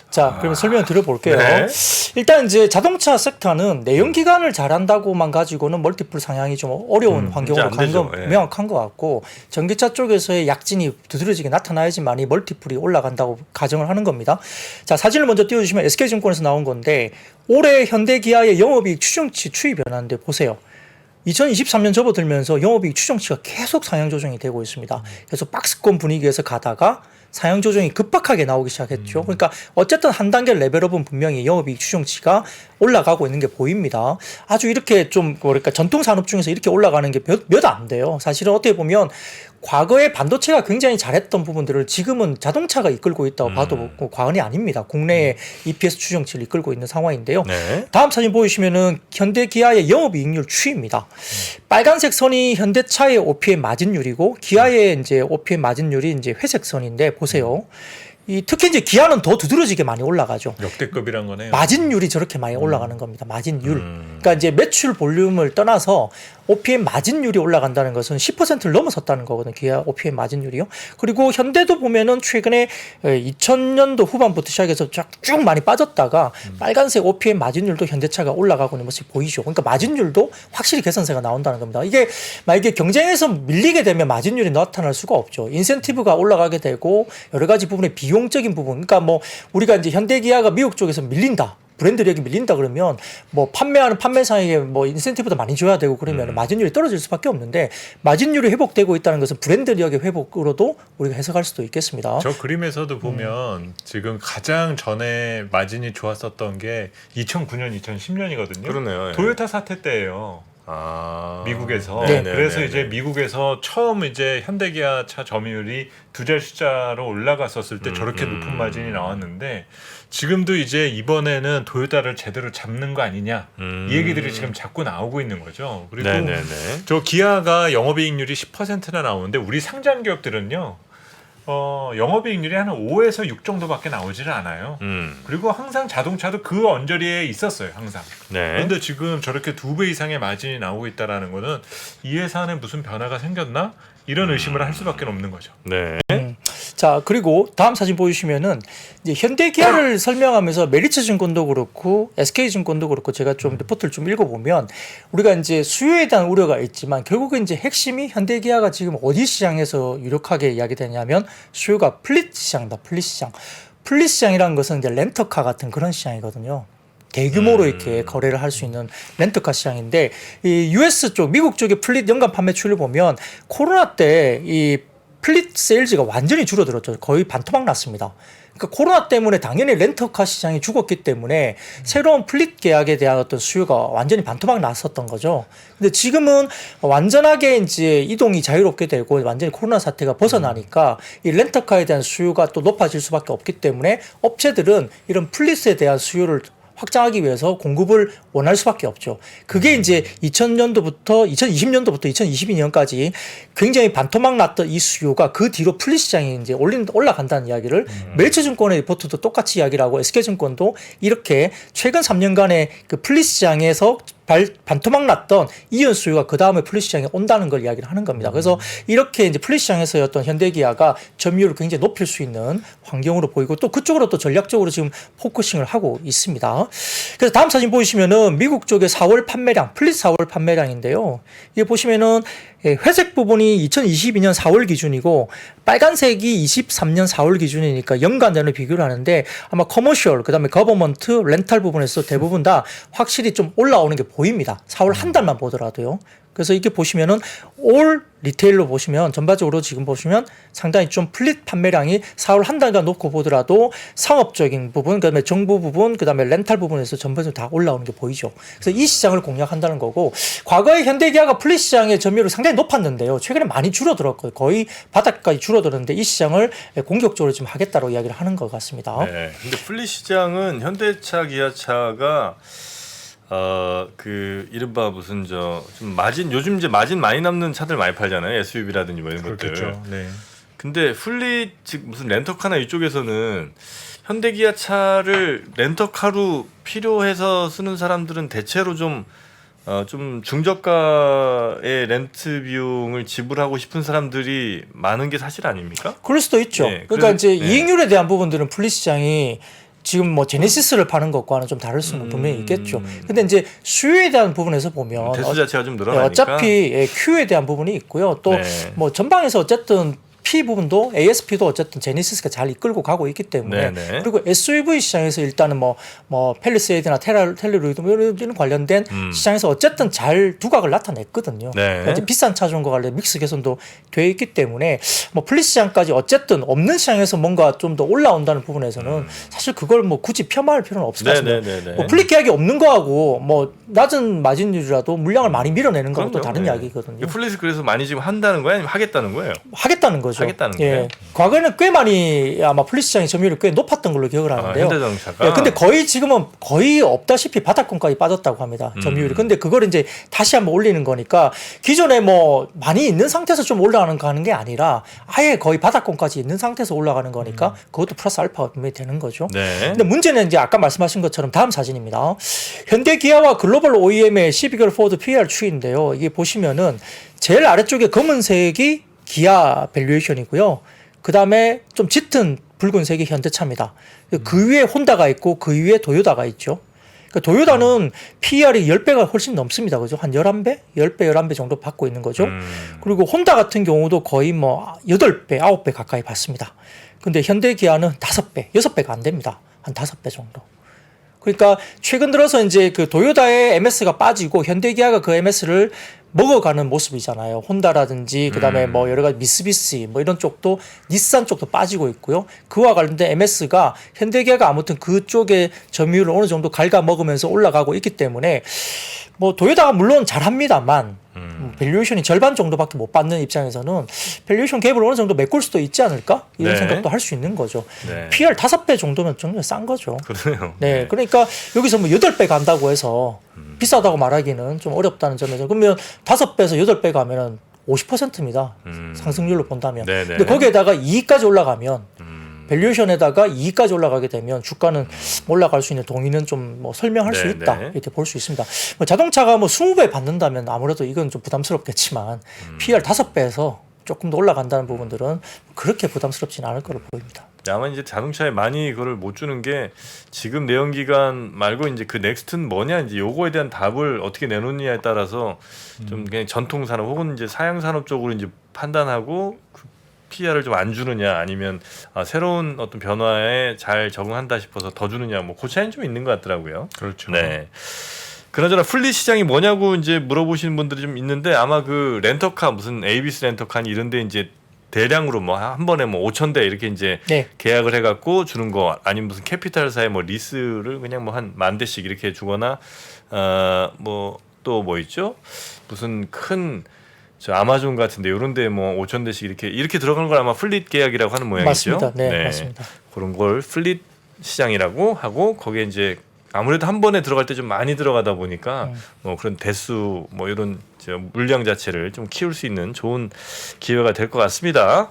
자, 그럼 설명 드려볼게요. 네. 일단 이제 자동차 섹터는 내연 기관을 잘한다고만 가지고는 멀티플 상향이 좀 어려운 환경으로 이제 간 안 건 되죠. 예. 명확한 것 같고 전기차 쪽에서의 약진이 두드러지게 나타나야지만 이 멀티플이 올라간다고 가정을 하는 겁니다. 자, 사진을 먼저 띄워주시면 SK증권에서 나온 건데 올해 현대기아의 영업이익 추정치 추이 변화인데 보세요. 2023년 접어들면서 영업이익 추정치가 계속 상향 조정이 되고 있습니다. 그래서 박스권 분위기에서 가다가 상향 조정이 급박하게 나오기 시작했죠. 그러니까 어쨌든 한 단계 레벨업은 분명히 영업이익 추정치가 올라가고 있는 게 보입니다. 아주 이렇게 좀 뭐랄까 전통 산업 중에서 이렇게 올라가는 게 몇 안 돼요. 사실은 어떻게 보면 과거에 반도체가 굉장히 잘했던 부분들을 지금은 자동차가 이끌고 있다고 봐도 과언이 아닙니다. 국내의 EPS 추정치를 이끌고 있는 상황인데요. 네. 다음 사진 보시면은 현대기아의 영업이익률 추이입니다. 빨간색 선이 현대차의 OPM 마진율이고 기아의 이제 OPM 마진율이 이제 회색 선인데 보세요. 특히 이제 기아는 더 두드러지게 많이 올라가죠. 역대급이란 거네요. 마진율이 저렇게 많이 올라가는 겁니다. 마진율. 그러니까 이제 매출 볼륨을 떠나서 OPM 마진율이 올라간다는 것은 10%를 넘어섰다는 거거든요. 기아 OPM 마진율이요. 그리고 현대도 보면은 최근에 2000년도 후반부터 시작해서 쭉 많이 빠졌다가 빨간색 OPM 마진율도 현대차가 올라가고 있는 모습이 보이죠. 그러니까 마진율도 확실히 개선세가 나온다는 겁니다. 이게 만약에 경쟁에서 밀리게 되면 마진율이 나타날 수가 없죠. 인센티브가 올라가게 되고 여러 가지 부분의 비용적인 부분. 그러니까 뭐 우리가 이제 현대기아가 미국 쪽에서 밀린다. 브랜드력이 밀린다 그러면 뭐 판매하는 판매사에게 뭐 인센티브도 많이 줘야 되고 그러면 마진율이 떨어질 수밖에 없는데 마진율이 회복되고 있다는 것은 브랜드력의 회복으로도 우리가 해석할 수도 있겠습니다. 저 그림에서도 보면 지금 가장 전에 마진이 좋았었던 게 2009년, 2010년이거든요. 그러네요. 예. 도요타 사태 때예요. 미국에서. 네. 그래서 네, 이제 네. 미국에서 처음 이제 현대기아 차 점유율이 두 자리 숫자로 올라갔었을 때 저렇게 높은 마진이 나왔는데 지금도 이제 이번에는 도요타를 제대로 잡는 거 아니냐 이 얘기들이 지금 자꾸 나오고 있는 거죠. 그리고 네네네. 저 기아가 영업이익률이 10%나 나오는데 우리 상장 기업들은요. 영업이익률이 한 5에서 6 정도밖에 나오지는 않아요. 그리고 항상 자동차도 그 언저리에 있었어요. 항상. 네. 그런데 지금 저렇게 2배 이상의 마진이 나오고 있다라는 거는 이 회사는 무슨 변화가 생겼나? 이런 의심을 할 수밖에 없는 거죠. 네. 자, 그리고 다음 사진 보여주시면은 이제 현대기아를 설명하면서 메리츠증권도 그렇고 SK증권도 그렇고 제가 좀 리포트를 좀 읽어보면 우리가 이제 수요에 대한 우려가 있지만 결국은 이제 핵심이 현대기아가 지금 어디 시장에서 유력하게 이야기되냐면 수요가 플릿 시장이다. 플릿 시장. 플릿 시장이라는 것은 이제 렌터카 같은 그런 시장이거든요. 대규모로 이렇게 거래를 할 수 있는 렌터카 시장인데 이 US 쪽 미국 쪽의 플릿 연간 판매 추이를 보면 코로나 때 이 플릿 세일즈가 완전히 줄어들었죠. 거의 반토막 났습니다. 그러니까 코로나 때문에 당연히 렌터카 시장이 죽었기 때문에 새로운 플릿 계약에 대한 어떤 수요가 완전히 반토막 났었던 거죠. 근데 지금은 완전하게 이제 이동이 자유롭게 되고 완전히 코로나 사태가 벗어나니까 이 렌터카에 대한 수요가 또 높아질 수밖에 없기 때문에 업체들은 이런 플릿에 대한 수요를 확장하기 위해서 공급을 원할 수밖에 없죠. 그게 이제 2000년도부터 2020년도부터 2022년까지 굉장히 반토막 났던 이 수요가 그 뒤로 플릿 시장이 이제 올라간다는 이야기를 멜츠증권의 리포트도 똑같이 이야기를 하고 SK증권도 이렇게 최근 3년간의 그 플릿 시장에서 반토막 났던 이연 수요가 그 다음에 플릿 시장에 온다는 걸 이야기를 하는 겁니다. 그래서 이렇게 이제 플릿 시장에서의 어떤 현대기아가 점유율을 굉장히 높일 수 있는 환경으로 보이고 또 그쪽으로 또 전략적으로 지금 포커싱을 하고 있습니다. 그래서 다음 사진 보시면은 미국 쪽의 4월 판매량, 플릿 4월 판매량인데요. 이게 보시면은 회색 부분이 2022년 4월 기준이고 빨간색이 23년 4월 기준이니까 연간으로 비교를 하는데 아마 커머셜, 그다음에 거버먼트, 렌탈 부분에서 대부분 다 확실히 좀 올라오는 게 보입니다. 4월 한 달만 보더라도요. 그래서 이게 보시면은 올 리테일로 보시면 전반적으로 지금 보시면 상당히 좀 플릿 판매량이 4월 한 달간 놓고 보더라도 상업적인 부분, 그다음에 정부 부분, 그다음에 렌탈 부분에서 전반적으로 다 올라오는 게 보이죠. 그래서 이 시장을 공략한다는 거고 과거에 현대기아가 플릿 시장의 점유율이 상당히 높았는데요. 최근에 많이 줄어들었고요. 거의 바닥까지 줄어들었는데 이 시장을 공격적으로 지금 하겠다고 이야기를 하는 것 같습니다. 네. 근데 플릿 시장은 현대차, 기아차가 그 이른바 무슨 좀 마진 요즘 이제 마진 많이 남는 차들 많이 팔잖아요. SUV라든지 뭐 이런 것들. 그렇겠죠. 네. 근데 플릿 즉 무슨 렌터카나 이쪽에서는 현대기아차를 렌터카로 필요해서 쓰는 사람들은 대체로 좀 중저가의 렌트 비용을 지불하고 싶은 사람들이 많은 게 사실 아닙니까? 그럴 수도 있죠. 네, 그러니까 이제 네. 이익률에 대한 부분들은 플릿 시장이 지금 뭐 제네시스를 파는 것과는 좀 다를 수는 분명히 있겠죠. 근데 이제 수요에 대한 부분에서 보면 대수 자체가 좀 늘어나니까 어차피 Q에 대한 부분이 있고요. 또 뭐 전방에서 어쨌든 P 부분도 ASP도 어쨌든 제네시스가 잘 이끌고 가고 있기 때문에 네네. 그리고 SUV 시장에서 일단은 뭐 펠리세이드나 텔루리드 뭐 이런 관련된 시장에서 어쨌든 잘 두각을 나타냈거든요. 네. 그러니까 이제 비싼 차종과 관련 믹스 개선도 돼 있기 때문에 뭐 플릿 시장까지 어쨌든 없는 시장에서 뭔가 좀 더 올라온다는 부분에서는 사실 그걸 뭐 굳이 폄하할 필요는 없을 것 같습니다. 네네네네. 뭐 플릿 계약이 없는 거하고 뭐 낮은 마진율이라도 물량을 많이 밀어내는 거하고 또 그럼요. 다른 네. 이야기거든요. 플릿을 그래서 많이 지금 한다는 거야, 아니면 하겠다는 거예요? 하겠다는 거죠. 하겠다는 예. 거예요? 과거에는 꽤 많이 아마 플릿 시장의 점유율이 꽤 높았던 걸로 기억을 하는데요. 현대자동차가. 예, 근데 거의 지금은 거의 없다시피 바닥권까지 빠졌다고 합니다. 점유율이. 근데 그걸 이제 다시 한번 올리는 거니까 기존에 뭐 많이 있는 상태에서 좀 올라가는 게 아니라 아예 거의 바닥권까지 있는 상태에서 올라가는 거니까 그것도 플러스 알파가 분명히 되는 거죠. 네. 근데 문제는 이제 아까 말씀하신 것처럼 다음 사진입니다. 현대 기아와 글로벌 OEM의 12개월 포워드 PER 추이인데요. 이게 보시면은 제일 아래쪽에 검은색이 기아 밸류에이션이고요. 그 다음에 좀 짙은 붉은색이 현대차입니다. 그 위에 혼다가 있고 그 위에 도요타가 있죠. 그러니까 도요타는 PER이 10배가 훨씬 넘습니다. 그죠? 한 11배? 10배, 11배 정도 받고 있는 거죠. 그리고 혼다 같은 경우도 거의 뭐 8배, 9배 가까이 받습니다. 근데 현대 기아는 5배, 6배가 안 됩니다. 한 5배 정도. 그러니까 최근 들어서 이제 그 도요타의 MS가 빠지고 현대기아가 그 MS를 먹어가는 모습이잖아요. 혼다라든지 그다음에 뭐 여러 가지 미쓰비시 뭐 이런 쪽도 닛산 쪽도 빠지고 있고요. 그와 관련된 MS가 현대기아가 아무튼 그쪽의 점유율을 어느 정도 갉아먹으면서 올라가고 있기 때문에 뭐 도요타가 물론 잘합니다만 밸류에이션이 절반 정도밖에 못 받는 입장에서는 밸류에이션 갭을 어느 정도 메꿀 수도 있지 않을까? 이런 네. 생각도 할 수 있는 거죠. 네. PR 5배 정도면 정말 싼 거죠. 그러네요. 네, 그러니까 여기서 뭐 8배 간다고 해서 비싸다고 말하기는 좀 어렵다는 점에서 그러면 5배에서 8배 가면은 50%입니다. 상승률로 본다면. 네네. 근데 거기에다가 이익까지 올라가면 밸류에이션에다가 이익까지 올라가게 되면 주가는 올라갈 수 있는 동의는 좀 뭐 설명할 수 네, 있다 네. 이렇게 볼 수 있습니다. 뭐 자동차가 뭐 20배 받는다면 아무래도 이건 좀 부담스럽겠지만 PR 5배에서 조금 더 올라간다는 부분들은 그렇게 부담스럽지는 않을 거로 보입니다. 다만 이제 자동차에 많이 그걸 못 주는 게 지금 내연기관 말고 이제 그 넥스트는 뭐냐 이제 요거에 대한 답을 어떻게 내놓느냐에 따라서 좀 그냥 전통 산업 혹은 이제 사양 산업 쪽으로 이제 판단하고 그 PR을 좀 안 주느냐 아니면 새로운 어떤 변화에 잘 적응한다 싶어서 더 주느냐 뭐 그 차이는 좀 있는 것 같더라고요. 그렇죠. 네. 그나저나 플릿 시장이 뭐냐고 이제 물어보시는 분들이 좀 있는데 아마 그 렌터카 무슨 에이비스 렌터카 이런데 이제 대량으로 뭐 한 번에 뭐 5,000대 이렇게 이제 네. 계약을 해갖고 주는 거 아니면 무슨 캐피탈사의 뭐 리스를 그냥 뭐 한 10,000대씩 이렇게 주거나 뭐 또 뭐 있죠 무슨 큰 저 아마존 같은데 이런데 뭐 5,000대씩 이렇게 들어가는 걸 아마 플릿 계약이라고 하는 모양이죠. 맞습니다. 네, 맞습니다. 그런 걸 플릿 시장이라고 하고 거기에 이제 아무래도 한 번에 들어갈 때 좀 많이 들어가다 보니까 뭐 그런 대수 뭐 이런 물량 자체를 좀 키울 수 있는 좋은 기회가 될 것 같습니다.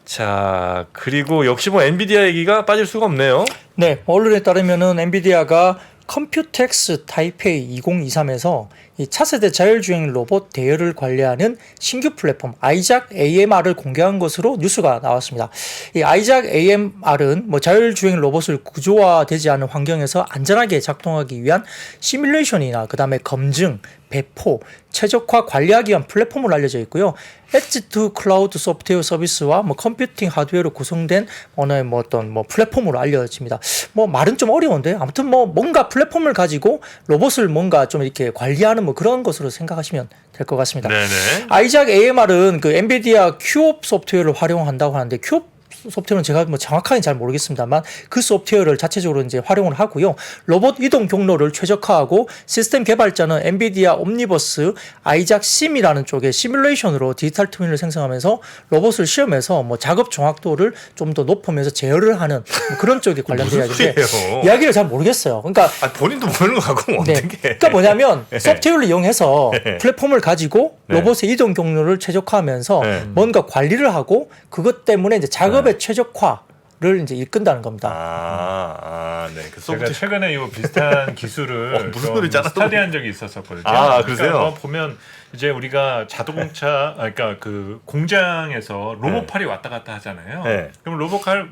자 그리고 역시 뭐 엔비디아 얘기가 빠질 수가 없네요. 네, 언론에 따르면은 엔비디아가 컴퓨텍스 타이페이 2023에서 이 차세대 자율주행 로봇 대여를 관리하는 신규 플랫폼 아이작 AMR을 공개한 것으로 뉴스가 나왔습니다. 이 아이작 AMR은 뭐 자율주행 로봇을 구조화되지 않은 환경에서 안전하게 작동하기 위한 시뮬레이션이나 그다음에 검증, 배포, 최적화 관리하기 위한 플랫폼으로 알려져 있고요. 엣지 투 클라우드 소프트웨어 서비스와 뭐 컴퓨팅 하드웨어로 구성된 언어의 뭐 어떤 뭐 플랫폼으로 알려집니다. 뭐 말은 좀 어려운데 아무튼 뭐 뭔가 플랫폼을 가지고 로봇을 뭔가 좀 이렇게 관리하는 뭐 그런 것으로 생각하시면 될 것 같습니다. 네네. 아이작 AMR은 그 엔비디아 큐옵 소프트웨어를 활용한다고 하는데 큐옵 소프트웨어는 제가 뭐 정확하게 잘 모르겠습니다만 그 소프트웨어를 자체적으로 이제 활용을 하고요. 로봇 이동 경로를 최적화하고 시스템 개발자는 엔비디아 옴니버스 아이작 심이라는 쪽의 시뮬레이션으로 디지털 트윈을 생성하면서 로봇을 시험해서 뭐 작업 정확도를 좀 더 높으면서 제어를 하는 뭐 그런 쪽에 관련된 무슨 이야기인데 소리예요? 이야기를 잘 모르겠어요. 그러니까 본인도 모르는 거 갖고 네. 어떻게? 그러니까 뭐냐면 소프트웨어를 이용해서 네. 플랫폼을 가지고 로봇의 이동 경로를 최적화하면서 네. 뭔가 관리를 하고 그것 때문에 이제 작업의 최적화를 이제 이끈다는 겁니다. 네. 그 제가 소프트 최근에 이 비슷한 기술을 무슨 좀 소리 짜놨어? 스타디한 적이 있었거든요. 그러세요? 뭐 보면 이제 우리가 자동차, 그러니까 그 공장에서 로봇팔이 왔다 갔다 하잖아요. 네. 그럼 로봇팔이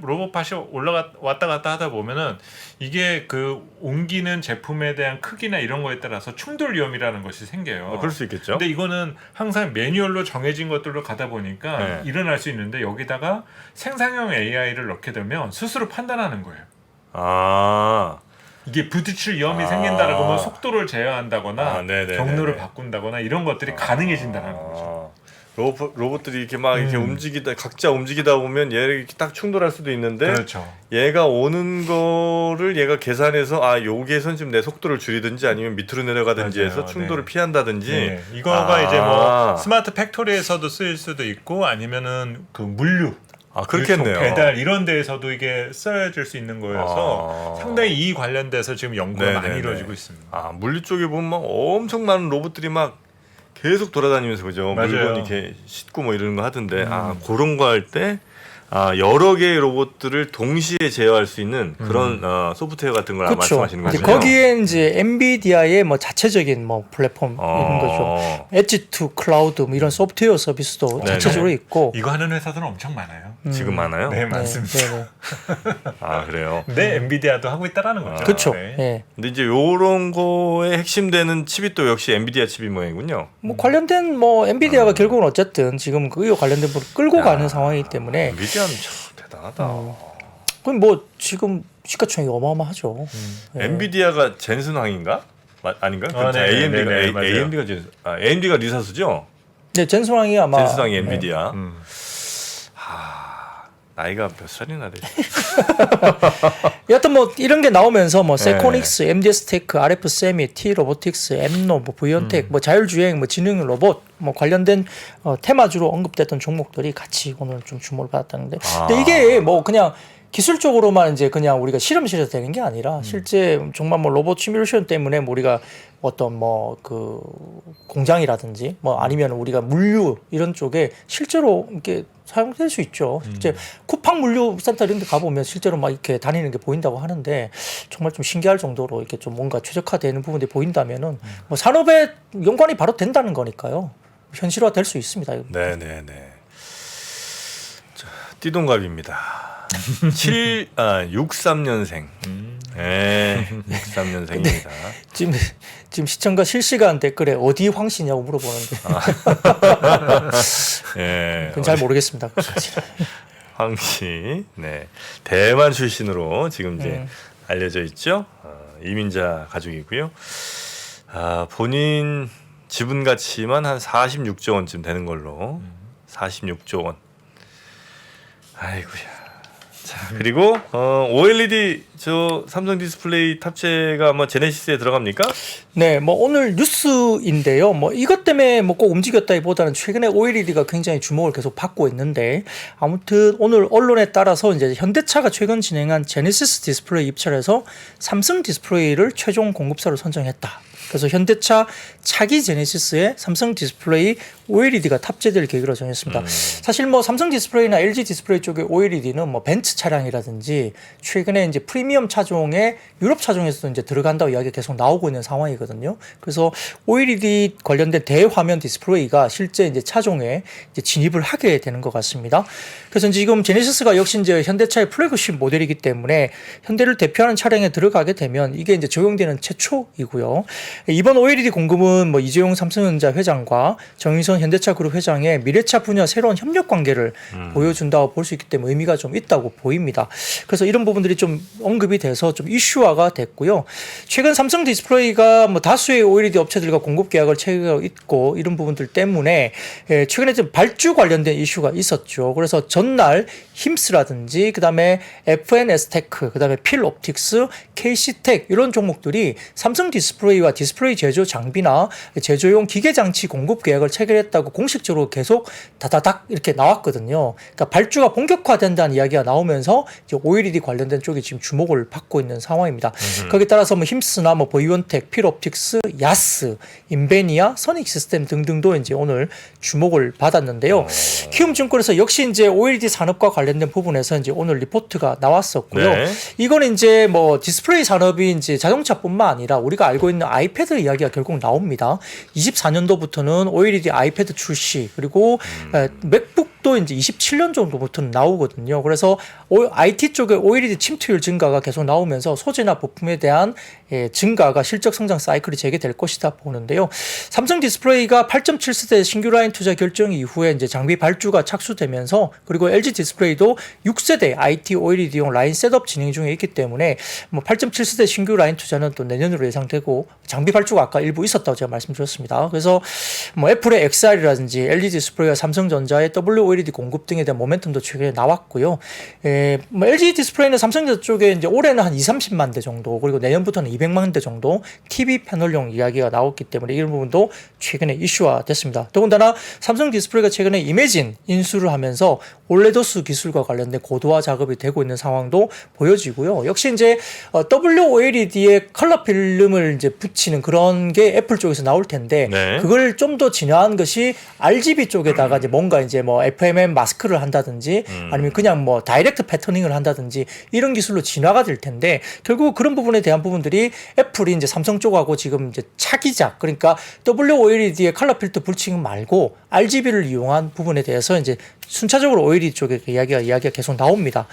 왔다 갔다 하다 보면은 이게 그 옮기는 제품에 대한 크기나 이런 거에 따라서 충돌 위험이라는 것이 생겨요. 그럴 수 있겠죠. 근데 이거는 항상 매뉴얼로 정해진 것들로 가다 보니까 네. 일어날 수 있는데 여기다가 생성형 AI를 넣게 되면 스스로 판단하는 거예요. 이게 부딪힐 위험이 생긴다라고 하면 속도를 제어한다거나 네네네네. 경로를 바꾼다거나 이런 것들이 가능해진다는 거죠. 로봇들이 이렇게 막 이렇게 움직이다 각자 움직이다 보면 얘 이렇게 딱 충돌할 수도 있는데 그렇죠. 얘가 오는 거를 얘가 계산해서 여기에선 지금 내 속도를 줄이든지 아니면 밑으로 내려가든지 맞아요. 해서 충돌을 네. 피한다든지 네. 이거가 이제 뭐 스마트 팩토리에서도 쓰일 수도 있고 아니면은 그 물류 그렇겠네요. 유통, 배달 이런 데에서도 이게 쓰여질 수 있는 거여서 상당히 이 관련돼서 지금 연구가 많이 네네네. 이루어지고 있습니다. 물류 쪽에 보면 막 엄청 많은 로봇들이 막 계속 돌아다니면서 그죠. 맞아요. 물건 이렇게 싣고 뭐 이러는 거 하던데 그런 거 할 때 여러 개의 로봇들을 동시에 제어할 수 있는 그런 소프트웨어 같은 걸 그렇죠. 말씀하시는 이제 거죠. 거기에 이제 엔비디아의 뭐 자체적인 뭐 플랫폼 이런 거죠. 엣지 투 클라우드 뭐 이런 소프트웨어 서비스도 네네. 자체적으로 있고 이거 하는 회사들은 엄청 많아요. 지금 많아요? 네, 많습니다. 네, 네. 그래요. 네, 엔비디아도 하고 있다라는 거죠. 그렇죠. 네. 예. 근데 이제 요런 거에 핵심되는 칩이 또 역시 엔비디아 칩이 모양이군요. 뭐 관련된 뭐 엔비디아가 결국은 어쨌든 지금 그와 관련된 부분을 끌고 가는 상황이기 때문에 엔비디아는 참 대단하다. 그럼 뭐 지금 시가총액이 어마어마하죠. 예. 엔비디아가 젠슨왕인가? 아닌가? 네, AMD가 네, 네, 맞아요. AMD가 AMD가 리사수죠? 네, 젠슨왕이 아마 젠슨왕이 엔비디아. 음. 나이가 몇 살이나 되죠? 여하튼 뭐 이런 게 나오면서 뭐 세코닉스, MDS테크, RF 세미, T 로보틱스, 엠노, 뭐 브이온텍, 뭐 자율주행, 뭐 지능 로봇 뭐 관련된 테마주로 언급됐던 종목들이 같이 오늘 좀 주목을 받았다는데, 근데 이게 뭐 그냥 기술적으로만 이제 그냥 우리가 실험실에서 되는 게 아니라 실제 정말 뭐 로봇 시뮬레이션 때문에 뭐 우리가 어떤 뭐 그 공장이라든지 뭐 아니면 우리가 물류 이런 쪽에 실제로 이렇게 사용될 수 있죠. 실제 쿠팡 물류 센터 이런 데 가보면 실제로 막 이렇게 다니는 게 보인다고 하는데 정말 좀 신기할 정도로 이렇게 좀 뭔가 최적화되는 부분들이 보인다면은 뭐 산업에 연관이 바로 된다는 거니까요. 현실화 될 수 있습니다. 네네네. 띠동갑입니다. 63년생. 네, 63년생입니다. 지금 시청자 실시간 댓글에 어디 황씨냐고 물어보는데 네, 그건 잘 모르겠습니다. 황씨, 네, 대만 출신으로 지금 이제 알려져 있죠. 이민자 가족이고요. 본인 지분 가치만 한 46조 원쯤 되는 걸로. 46조 원. 아이고야. 자, 그리고 OLED 저 삼성 디스플레이 탑재가 뭐 제네시스에 들어갑니까? 네, 뭐 오늘 뉴스인데요. 뭐 이것 때문에 뭐 꼭 움직였다기보다는 최근에 OLED가 굉장히 주목을 계속 받고 있는데, 아무튼 오늘 언론에 따라서 이제 현대차가 최근 진행한 제네시스 디스플레이 입찰에서 삼성 디스플레이를 최종 공급사로 선정했다. 그래서 현대차 차기 제네시스에 삼성 디스플레이 OLED가 탑재될 계획으로 정했습니다. 사실 뭐 삼성 디스플레이나 LG 디스플레이 쪽의 OLED는 뭐 벤츠 차량이라든지 최근에 이제 프리미엄 차종에 유럽 차종에서도 이제 들어간다고 이야기가 계속 나오고 있는 상황이거든요. 그래서 OLED 관련된 대화면 디스플레이가 실제 이제 차종에 이제 진입을 하게 되는 것 같습니다. 그래서 지금 제네시스가 역시 이제 현대차의 플래그십 모델이기 때문에 현대를 대표하는 차량에 들어가게 되면 이게 이제 적용되는 최초이고요. 이번 OLED 공급은 뭐 이재용 삼성전자 회장과 정의선 현대차 그룹 회장의 미래차 분야 새로운 협력 관계를 보여준다고 볼 수 있기 때문에 의미가 좀 있다고 보입니다. 그래서 이런 부분들이 좀 언급이 돼서 좀 이슈화가 됐고요. 최근 삼성 디스플레이가 뭐 다수의 OLED 업체들과 공급 계약을 체결하고 있고 이런 부분들 때문에 최근에 좀 발주 관련된 이슈가 있었죠. 그래서 전날 힘스라든지 그다음에 FNS테크, 그다음에 필옵틱스, KC텍 이런 종목들이 삼성 디스플레이와 디스플레이 제조 장비나 제조용 기계 장치 공급 계약을 체결했다고 공식적으로 계속 다다닥 이렇게 나왔거든요. 그러니까 발주가 본격화된다는 이야기가 나오면서 이제 OLED 관련된 쪽이 지금 주목을 받고 있는 상황입니다. 거기에 따라서 뭐 힘스나 뭐 버이온텍, 필옵틱스, 야스, 인베니아, 선익 시스템 등등도 이제 오늘 주목을 받았는데요. 키움증권에서 역시 이제 OLED 산업과 관련된 부분에서 이제 오늘 리포트가 나왔었고요. 네. 이거는 이제 뭐 디스플레이 산업이 이제 자동차뿐만 아니라 우리가 알고 있는 아이패드 이야기가 결국 나옵니다. 24년도부터는 OLED 아이패드 출시, 그리고 맥북도 이제 27년 정도부터는 나오거든요. 그래서 IT 쪽에 OLED 침투율 증가가 계속 나오면서 소재나 부품에 대한 증가가 실적 성장 사이클이 재개될 것이다 보는데요. 삼성 디스플레이가 8.7세대 신규 라인 투자 결정 이후에 이제 장비 발주가 착수되면서, 그리고 LG 디스플레이도 6세대 IT OLED용 라인 셋업 진행 중에 있기 때문에 뭐 8.7세대 신규 라인 투자는 또 내년으로 예상되고, 장비 발주가 아까 일부 있었다고 제가 말씀드렸습니다. 그래서 뭐 애플의 XR이라든지 LG 디스플레이와 삼성전자의 WOLED 공급 등에 대한 모멘텀도 최근에 나왔고요. 뭐 LG 디스플레이는 삼성전자 쪽에 이제 올해는 한 2-30만 대 정도, 그리고 내년부터는 200만 대 정도 TV 패널용 이야기가 나왔기 때문에 이런 부분도 최근에 이슈화 됐습니다. 더군다나 삼성 디스플레이가 최근에 이매진 인수를 하면서 올레도스 기술과 관련된 고도화 작업이 되고 있는 상황도 보여지고요. 역시 이제 WOLED에 컬러 필름을 이제 붙이는 그런 게 애플 쪽에서 나올 텐데, 네. 그걸 좀 더 진화한 것이 RGB 쪽에다가 이제 뭔가 이제 뭐 FMM 마스크를 한다든지 아니면 그냥 뭐 다이렉트 패터닝을 한다든지 이런 기술로 진화가 될 텐데, 결국 그런 부분에 대한 부분들이 애플이 이제 삼성 쪽하고 지금 이제 차기작, 그러니까 WOLED에 컬러 필터 불칭 말고 RGB를 이용한 부분에 대해서 이제 순차적으로 OLED 쪽에 이야기가 계속 나옵니다.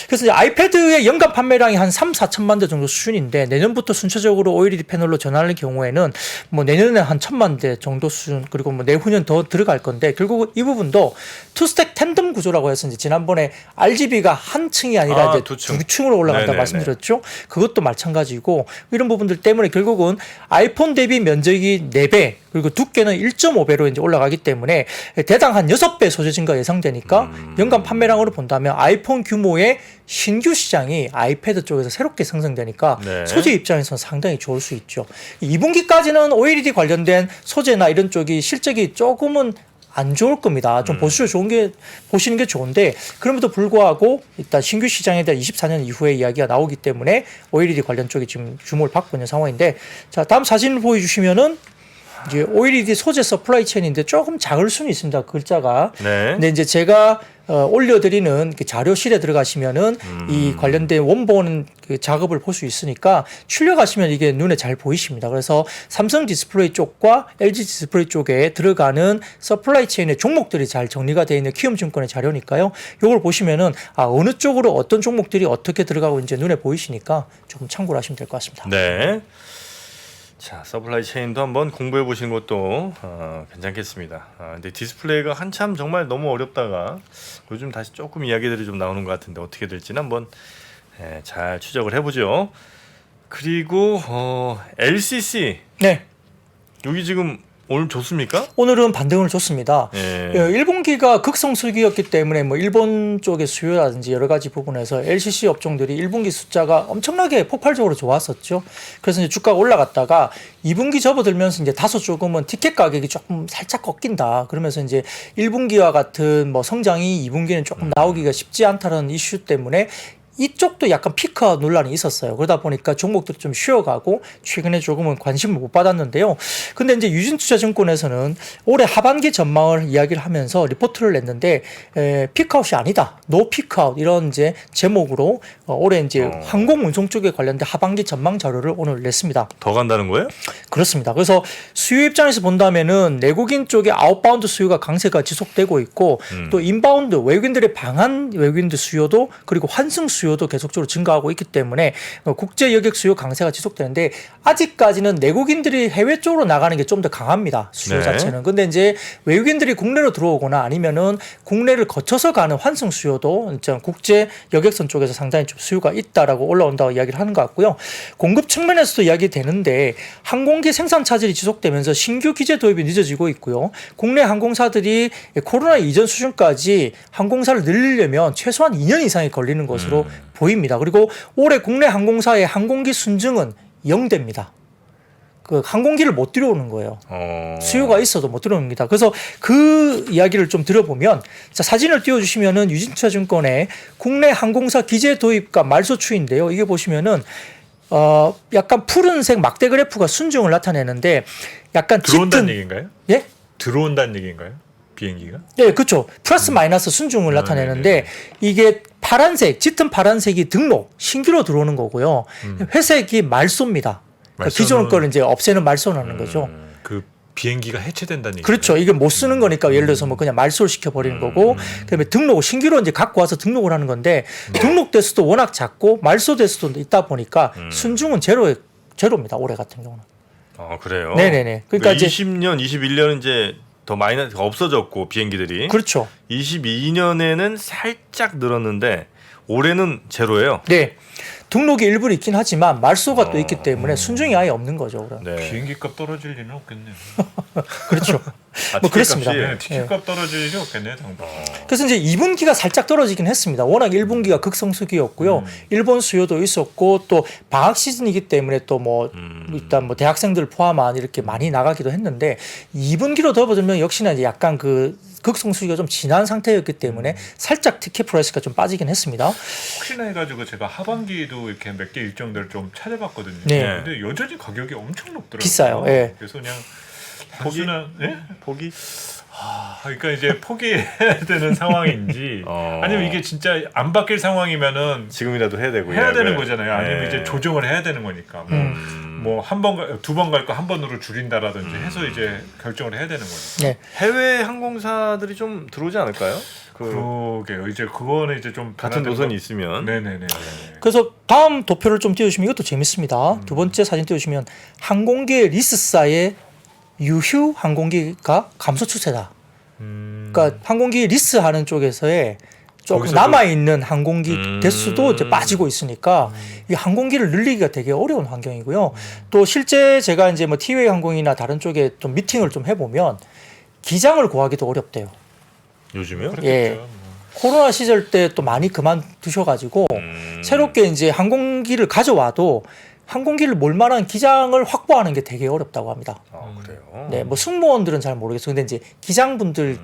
그래서 이제 아이패드의 연간 판매량이 한 3,4천만 대 정도 수준인데 내년부터 순차적으로 OLED 패널로 전환할 경우에는 뭐 내년에 한 1,000만 대 정도 수준 그리고 뭐 내후년 더 들어갈 건데 결국 이 부분도 투스택 텐덤 구조라고 해서 이제 지난번에 RGB가 한 층이 아니라 이제 두 층으로 올라간다 말씀드렸죠. 그것도 마찬가지고 이런 부분들 때문에 결국은 아이폰 대비 면적이 4배 그리고 두께는 1.5배로 이제 올라가기 때문에 대당 한 6배 소재 증가 예상되니까 연간 판매량으로 본다면 아이폰 규모의 신규 시장이 아이패드 쪽에서 새롭게 생성되니까 네. 소재 입장에서는 상당히 좋을 수 있죠. 2분기까지는 OLED 관련된 소재나 이런 쪽이 실적이 조금은 안 좋을 겁니다. 좀 보시는 게 좋은데 그럼에도 불구하고 일단 신규 시장에 대한 24년 이후에 이야기가 나오기 때문에 OLED 관련 쪽이 지금 주목을 받고 있는 상황인데 자 다음 사진을 보여주시면은 이제 OLED 소재 서플라이 체인인데 조금 작을 수는 있습니다. 글자가. 네. 근데 이제 제가 올려드리는 그 자료실에 들어가시면은 이 관련된 원본 그 작업을 볼 수 있으니까 출력하시면 이게 눈에 잘 보이십니다. 그래서 삼성 디스플레이 쪽과 LG 디스플레이 쪽에 들어가는 서플라이 체인의 종목들이 잘 정리가 되어 있는 키움증권의 자료니까요. 이걸 보시면은 어느 쪽으로 어떤 종목들이 어떻게 들어가고 이제 눈에 보이시니까 조금 참고를 하시면 될 것 같습니다. 네. 자, 서플라이 체인도 한번 공부해 보시는 것도 괜찮겠습니다. 근데 디스플레이가 한참 정말 너무 어렵다가 요즘 다시 조금 이야기들이 좀 나오는 것 같은데 어떻게 될지는 한번 잘 추적을 해보죠. 그리고 LCC. 네. 여기 지금 오늘 좋습니까? 오늘은 반등을 줬습니다. 1분기가 극성수기였기 때문에 뭐 일본 쪽의 수요라든지 여러 가지 부분에서 LCC 업종들이 1분기 숫자가 엄청나게 폭발적으로 좋았었죠. 그래서 이제 주가가 올라갔다가 2분기 접어들면서 이제 다소 조금은 티켓 가격이 조금 살짝 꺾인다. 그러면서 이제 1분기와 같은 뭐 성장이 2분기는 조금 나오기가 쉽지 않다는 이슈 때문에 이쪽도 약간 피크아웃 논란이 있었어요. 그러다 보니까 종목들이 좀 쉬어가고 최근에 조금은 관심을 못 받았는데요. 근데 이제 유진투자증권에서는 올해 하반기 전망을 이야기를 하면서 리포트를 냈는데 피크아웃이 아니다. 노 피크아웃 이런 이제 제목으로 올해 이제 항공운송 쪽에 관련된 하반기 전망 자료를 오늘 냈습니다. 더 간다는 거예요? 그렇습니다. 그래서 수요 입장에서 본다면은 내국인 쪽의 아웃바운드 수요가 강세가 지속되고 있고 또 인바운드 외국인들의 방한 외국인들 수요도 그리고 환승 수요도 계속적으로 증가하고 있기 때문에 국제 여객 수요 강세가 지속되는데 아직까지는 내국인들이 해외 쪽으로 나가는 게 좀 더 강합니다. 수요 자체는. 근데 이제 외국인들이 국내로 들어오거나 아니면은 국내를 거쳐서 가는 환승 수요도 국제 여객선 쪽에서 상당히 좀 수요가 있다라고 올라온다고 이야기를 하는 것 같고요. 공급 측면에서도 이야기 되는데 항공기 생산 차질이 지속되면서 신규 기제 도입이 늦어지고 있고요. 국내 항공사들이 코로나 이전 수준까지 항공사를 늘리려면 최소한 2년 이상이 걸리는 것으로 보입니다. 그리고 올해 국내 항공사의 항공기 순증은 0대입니다. 그 항공기를 못 들여오는 거예요. 수요가 있어도 못 들여옵니다. 그래서 그 이야기를 좀 들어보면 자, 사진을 띄워주시면은 유진투자증권의 국내 항공사 기재 도입과 말소 추인데요. 이게 보시면은 약간 푸른색 막대 그래프가 순증을 나타내는데 약간 들어온다는 얘기인가요? 예? 들어온다는 얘기인가요? 비행기가? 네, 그렇죠. 플러스 마이너스 순증을 나타내는데 이게 파란색, 짙은 파란색이 등록, 신규로 들어오는 거고요. 회색이 말소입니다. 그러니까 기존 거를 이제 없애는 말소라는 거죠. 그 비행기가 해체된다는 얘기죠. 그렇죠. 이게 못 쓰는 거니까 예를 들어서 뭐 그냥 말소를 시켜버리는 거고, 그다음에 등록을 신규로 이제 갖고 와서 등록을 하는 건데 등록 대수도 워낙 작고 말소 대수도 있다 보니까 순증은 제로입니다. 올해 같은 경우는. 그래요. 네네네. 그러니까 이제 20년, 21년은 이제 더 마이너스가 없어졌고 비행기들이. 그렇죠. 22년에는 살짝 늘었는데 올해는 제로예요. 네. 등록이 일부 있긴 하지만 말소가 또 있기 때문에 순증이 아예 없는 거죠. 네. 비행기값 떨어질 리는 없겠네요. 그렇죠. 뭐 그렇습니다. 네, 티켓값 떨어질 일이 없겠네요. 당장. 그래서 이제 2분기가 살짝 떨어지긴 했습니다. 워낙 1분기가 극성수기였고요. 일본 수요도 있었고 또 방학 시즌이기 때문에 또 뭐 일단 뭐 대학생들 포함한 이렇게 많이 나가기도 했는데 2분기로 접어들면 역시나 이제 약간 그 극성수기가 좀 지난 상태였기 때문에 살짝 티켓 프라이스가 좀 빠지긴 했습니다. 혹시나 해가지고 제가 하반기에도 이렇게 몇 개 일정들을 좀 찾아봤거든요. 네. 근데 여전히 가격이 엄청 높더라고요. 비싸요. 예. 그래서 그냥 포기? 예? 포기? 그러니까 이제 포기해야 되는 상황인지 아니면 이게 진짜 안 바뀔 상황이면은 지금이라도 해야 되고 해야 되는 예약을. 거잖아요. 아니면 네. 이제 조정을 해야 되는 거니까 뭐 한 번, 두 번 갈 거 한 번으로 줄인다라든지 해서 이제 결정을 해야 되는 거니까. 네. 해외 항공사들이 좀 들어오지 않을까요? 그러게요. 이제 그거는 이제 좀 같은 노선이 있으면. 네네네. 그래서 다음 도표를 좀 띄워주시면 이것도 재밌습니다. 두 번째 사진 띄워주시면 항공기의 리스사의 유휴 항공기가 감소 추세다. 그러니까 항공기 리스하는 쪽에서의 조금 거기서도- 남아 있는 항공기 대수도 이제 빠지고 있으니까 이 항공기를 늘리기가 되게 어려운 환경이고요. 또 실제 제가 이제 뭐 티웨이 항공이나 다른 쪽에 좀 미팅을 좀 해보면 기장을 구하기도 어렵대요. 요즘에요? 예. 코로나 시절 때 또 많이 그만두셔가지고 새롭게 이제 항공기를 가져와도 항공기를 몰 만한 기장을 확보하는 게 되게 어렵다고 합니다. 그래요. 네, 뭐 승무원들은 잘 모르겠어요. 근데 이제 기장분들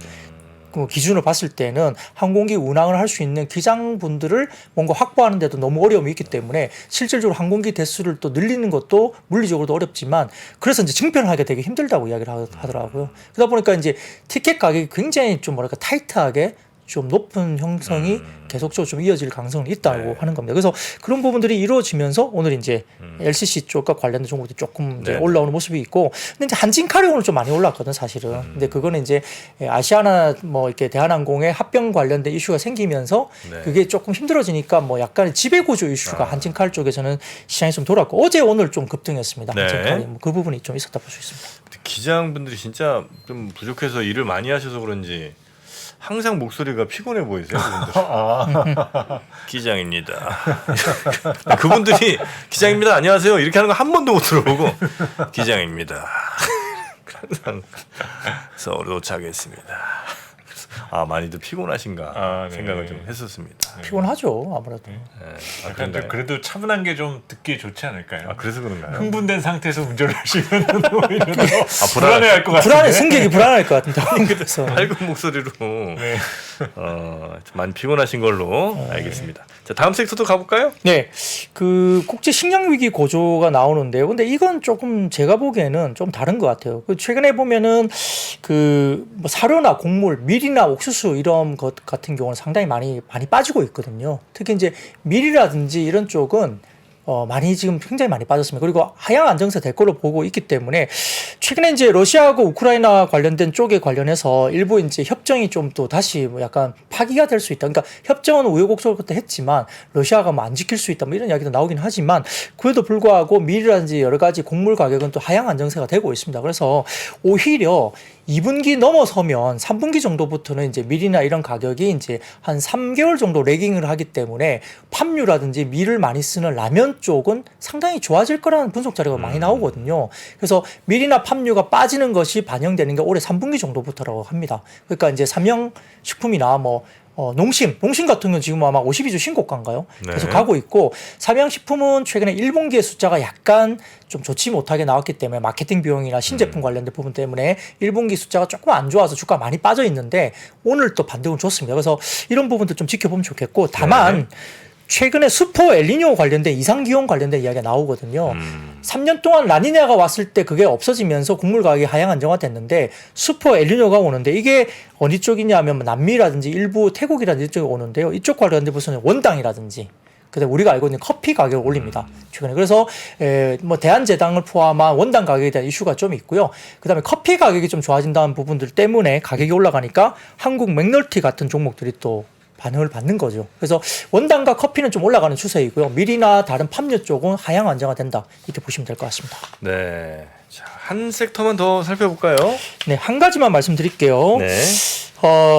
그 기준으로 봤을 때는 항공기 운항을 할 수 있는 기장분들을 뭔가 확보하는데도 너무 어려움이 있기 때문에 실질적으로 항공기 대수를 또 늘리는 것도 물리적으로도 어렵지만 그래서 이제 증편을 하기가 되게 힘들다고 이야기를 하더라고요. 그러다 보니까 이제 티켓 가격이 굉장히 좀 뭐랄까 타이트하게 좀 높은 형성이 계속적으로 좀 이어질 가능성이 있다고 네. 하는 겁니다. 그래서 그런 부분들이 이루어지면서 오늘 이제 LCC 쪽과 관련된 종목들이 조금 이제 네. 올라오는 모습이 있고, 근데 이제 한진칼이 오늘 좀 많이 올랐거든 사실은. 근데 그거는 이제 아시아나 뭐 이렇게 대한항공의 합병 관련된 이슈가 생기면서 네. 그게 조금 힘들어지니까 뭐 약간 지배구조 이슈가 한진칼 쪽에서는 시장이 좀 돌았고 어제 오늘 좀 급등했습니다. 네. 한진칼이 뭐 그 부분이 좀 있었다 볼 수 있습니다. 기장분들이 진짜 좀 부족해서 일을 많이 하셔서 그런지 항상 목소리가 피곤해 보이세요, 그분들. 기장입니다. 그분들이 기장입니다. 안녕하세요. 이렇게 하는 거 한 번도 못 들어보고 기장입니다. 항상 서울 도착했습니다. 아, 많이들 피곤하신가 네. 생각을 좀 했었습니다. 피곤하죠 아무래도. 네. 약간 좀 그래도 차분한 게 좀 듣기 좋지 않을까요? 아, 그래서 그런가요? 흥분된 상태에서 운전을 하시면 오히려 더 불안해. 불안해할 것 같은데. 불안해 승객이 불안할 것 같은데. 그래서 밝은 목소리로 네. 좀 많이 피곤하신 걸로 알겠습니다. 자, 다음 섹터도 가볼까요? 네, 그 국제 식량 위기 고조가 나오는데요. 근데 이건 조금 제가 보기에는 좀 다른 것 같아요. 그 최근에 보면은 그뭐 사료나 곡물, 밀이나 옥수수 이런 것 같은 경우는 상당히 많이 빠지고 있거든요. 특히 이제 밀이라든지 이런 쪽은 많이 지금 굉장히 많이 빠졌습니다. 그리고 하향 안정세 될 걸로 보고 있기 때문에 최근에 이제 러시아하고 우크라이나 관련된 쪽에 관련해서 일부 이제 협정이 좀 또 다시 뭐 약간 파기가 될 수 있다. 그러니까 협정은 우여곡절 끝에 했지만 러시아가 뭐 안 지킬 수 있다. 뭐 이런 이야기도 나오긴 하지만 그에도 불구하고 밀이라든지 여러 가지 곡물 가격은 또 하향 안정세가 되고 있습니다. 그래서 오히려 2분기 넘어서면 3분기 정도부터는 이제 밀이나 이런 가격이 이제 한 3개월 정도 레깅을 하기 때문에 팜유라든지 밀을 많이 쓰는 라면 쪽은 상당히 좋아질 거라는 분석 자료가 많이 나오거든요. 그래서 밀이나 팜유가 빠지는 것이 반영되는 게 올해 3분기 정도부터라고 합니다. 그러니까 이제 삼양식품이나 뭐 농심 같은 경우는 지금 아마 52주 신고가인가요? 네. 계속 가고 있고 삼양식품은 최근에 1분기의 숫자가 약간 좀 좋지 못하게 나왔기 때문에 마케팅 비용이나 신제품 관련된 부분 때문에 1분기 숫자가 조금 안 좋아서 주가 많이 빠져 있는데 오늘 또 반등은 좋습니다. 그래서 이런 부분도 좀 지켜보면 좋겠고 다만 최근에 슈퍼 엘니뇨 관련된 이상기온 관련된 이야기가 나오거든요. 3년 동안 라니냐가 왔을 때 그게 없어지면서 곡물 가격이 하향 안정화됐는데 슈퍼 엘니뇨가 오는데 이게 어디 쪽이냐면 남미라든지 일부 태국이라든지 이쪽에 오는데요. 이쪽 관련된 무슨 원당이라든지 그다음 우리가 알고 있는 커피 가격을 올립니다. 최근에. 그래서 뭐 대한제당을 포함한 원당 가격에 대한 이슈가 좀 있고요. 그다음에 커피 가격이 좀 좋아진다는 부분들 때문에 가격이 올라가니까 한국 맥널티 같은 종목들이 또 반응을 받는 거죠. 그래서 원당과 커피는 좀 올라가는 추세이고요. 밀이나 다른 팜유 쪽은 하향 안정화된다. 이렇게 보시면 될 것 같습니다. 네. 자, 한 섹터만 더 살펴볼까요? 네, 한 가지만 말씀드릴게요. 네.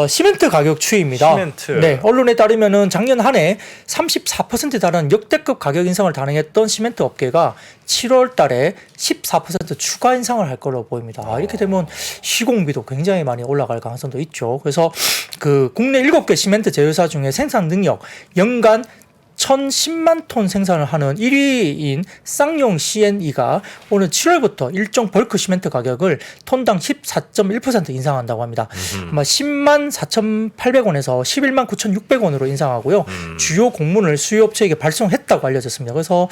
시멘트 가격 추이입니다. 시멘트. 네, 언론에 따르면은 작년 한 해 34%에 달하는 역대급 가격 인상을 단행했던 시멘트 업계가 7월 달에 14% 추가 인상을 할 걸로 보입니다. 이렇게 되면 시공비도 굉장히 많이 올라갈 가능성도 있죠. 그래서 그 국내 7개 시멘트 제휴사 중에 생산 능력 연간 1,010만 톤 생산을 하는 1위인 쌍용 C&E가 오늘 7월부터 일정 벌크 시멘트 가격을 톤당 14.1% 인상한다고 합니다. 아마 10만 4,800원에서 11만 9,600원으로 인상하고요. 주요 공문을 수요업체에게 발송했다고 알려졌습니다. 그래서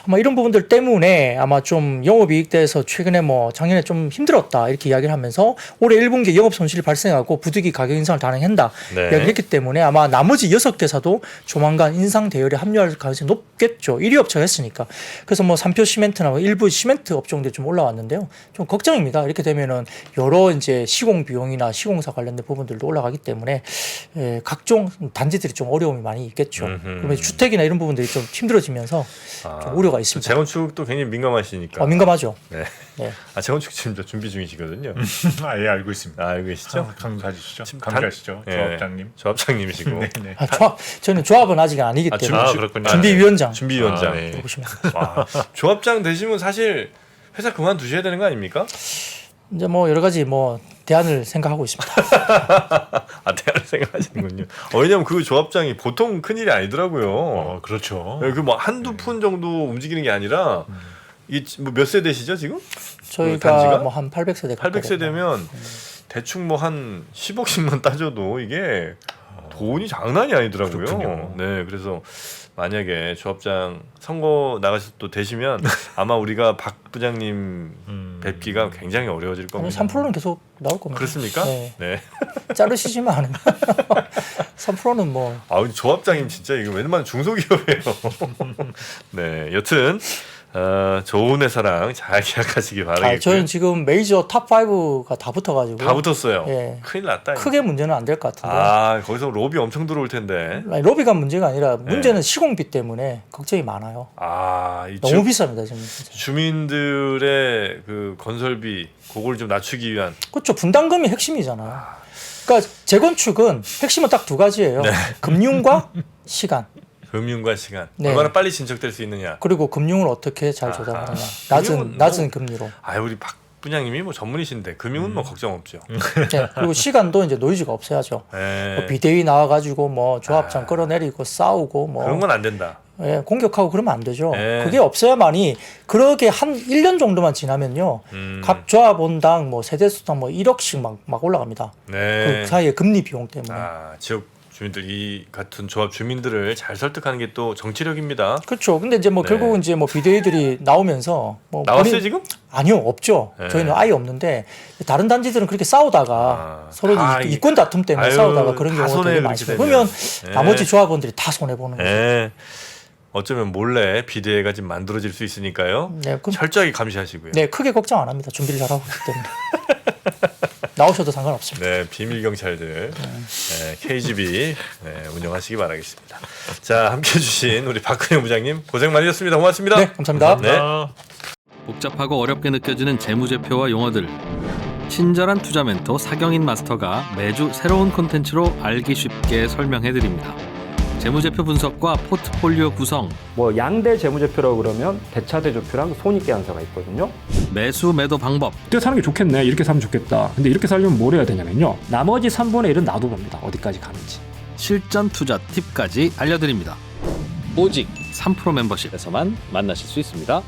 아마 이런 부분들 때문에 아마 좀 영업이익대에서 최근에 뭐 작년에 좀 힘들었다 이렇게 이야기를 하면서 올해 1분기 영업 손실이 발생하고 부득이 가격 인상을 단행한다 네. 이야기를 했기 때문에 아마 나머지 6개사도 조만간 인상 대열에 합류할 가능성이 높겠죠. 1위 업체가 했으니까. 그래서 뭐 삼표 시멘트나 뭐 일부 시멘트 업종들이 좀 올라왔는데요. 좀 걱정입니다. 이렇게 되면은 여러 이제 시공 비용이나 시공사 관련된 부분들도 올라가기 때문에 각종 단지들이 좀 어려움이 많이 있겠죠. 그러면 주택이나 이런 부분들이 좀 힘들어지면서 좀 우려가 있습니다. 재건축도 굉장히 민감하시니까. 민감하죠. 네. 네. 재건축 지금 준비 중이시거든요. 예, 알고 있습니다. 알고 계시죠? 강조하시죠. 지금 강조하시죠. 조합장님. 조합장님이시고. 네, 네. 저는 조합은 아직 아니기 때문에 그렇군요. 준비위원장. 준비위원장. 네. 보시면 와, 조합장 되시면 사실 회사 그만두셔야 되는 거 아닙니까? 이제 뭐 여러 가지 뭐 대안을 생각하고 있습니다. 대안을 생각하시는군요. 왜냐면 그 조합장이 보통 큰일이 아니더라고요. 그렇죠. 그 뭐 한두 푼 정도 움직이는 게 아니라 이몇 세대시죠 지금? 저희가 단지가? 뭐 한 800세대 800세대면 대충 뭐 한 10억씩만 따져도 이게 돈이 장난이 아니더라고요. 그렇군요. 네, 그래서 만약에 조합장 선거 나가서 또 되시면 아마 우리가 박 부장님 뵙기가 굉장히 어려워질 아니, 겁니다. 3%는 계속 나올 겁니다. 그렇습니까? 네. 자르시지만 않으면 3%는 뭐 조합장님 진짜 이거 웬만한 중소기업이에요. 네, 여튼 좋은 회사랑 잘 계약하시기 바라겠고요. 저희는 지금 메이저 탑 5가 다 붙어가지고 다 붙었어요. 예. 큰일 났다. 크게 문제는 안 될 것 같은데. 거기서 로비 엄청 들어올 텐데. 아니, 로비가 문제가 아니라 문제는 시공비 때문에 걱정이 많아요. 이 너무 비쌉니다 지금. 주민들의 그 건설비 그걸 좀 낮추기 위한. 그렇죠. 분담금이 핵심이잖아요. 그러니까 재건축은 핵심은 딱 두 가지예요. 금융과 시간. 금융과 시간. 네. 얼마나 빨리 진척될 수 있느냐. 그리고 금융을 어떻게 잘 조달하느냐. 금융은 낮은 금리로. 우리 박 부장님이 뭐 전문이신데 금융은 뭐 걱정 없죠. 네. 그리고 시간도 이제 노이즈가 없어야죠. 네. 뭐 비대위 나와가지고 뭐 조합장 끌어내리고 싸우고 뭐 그런 건 안 된다. 공격하고 그러면 안 되죠. 네. 그게 없어야만이 그렇게 한 1년 정도만 지나면요. 각 조합원당 뭐 세대수당 뭐 1억씩 막 올라갑니다. 네. 그 사이에 금리 비용 때문에. 지역 주민들 이 같은 조합 주민들을 잘 설득하는 게 또 정치력입니다. 그렇죠. 근데 이제 뭐 네. 결국은 이제 뭐 비대위들이 나오면서 뭐 나왔어요 지금? 아니요, 없죠. 네. 저희는 아예 없는데 다른 단지들은 그렇게 싸우다가 서로 이권 다툼 때문에 싸우다가 그런 다 경우가 되게 손해 많습니다. 그렇게 그러면 되면. 나머지 조합원들이 다 손해 보는 거죠. 네. 어쩌면 몰래 비대회가 지금 만들어질 수 있으니까요. 네, 그럼 철저하게 감시하시고요. 네, 크게 걱정 안 합니다. 준비를 잘하고 있기 때문에. 나오셔도 상관없습니다. 네, 비밀 경찰들 KGB 운영하시기 바라겠습니다. 자, 함께해 주신 우리 박근영 부장님 고생 많으셨습니다. 고맙습니다. 네, 감사합니다. 네. 복잡하고 어렵게 느껴지는 재무제표와 용어들, 친절한 투자 멘토 사경인 마스터가 매주 새로운 콘텐츠로 알기 쉽게 설명해드립니다. 재무제표 분석과 포트폴리오 구성, 뭐 양대 재무제표라고 그러면 대차대조표랑 손익계산서가 있거든요. 매수 매도 방법, 이렇게 사는 게 좋겠네, 이렇게 사면 좋겠다. 근데 이렇게 살려면 뭘 해야 되냐면요, 나머지 3분의 1은 놔둬봅니다. 어디까지 가는지. 실전 투자 팁까지 알려드립니다. 오직 3프로 멤버십에서만 만나실 수 있습니다.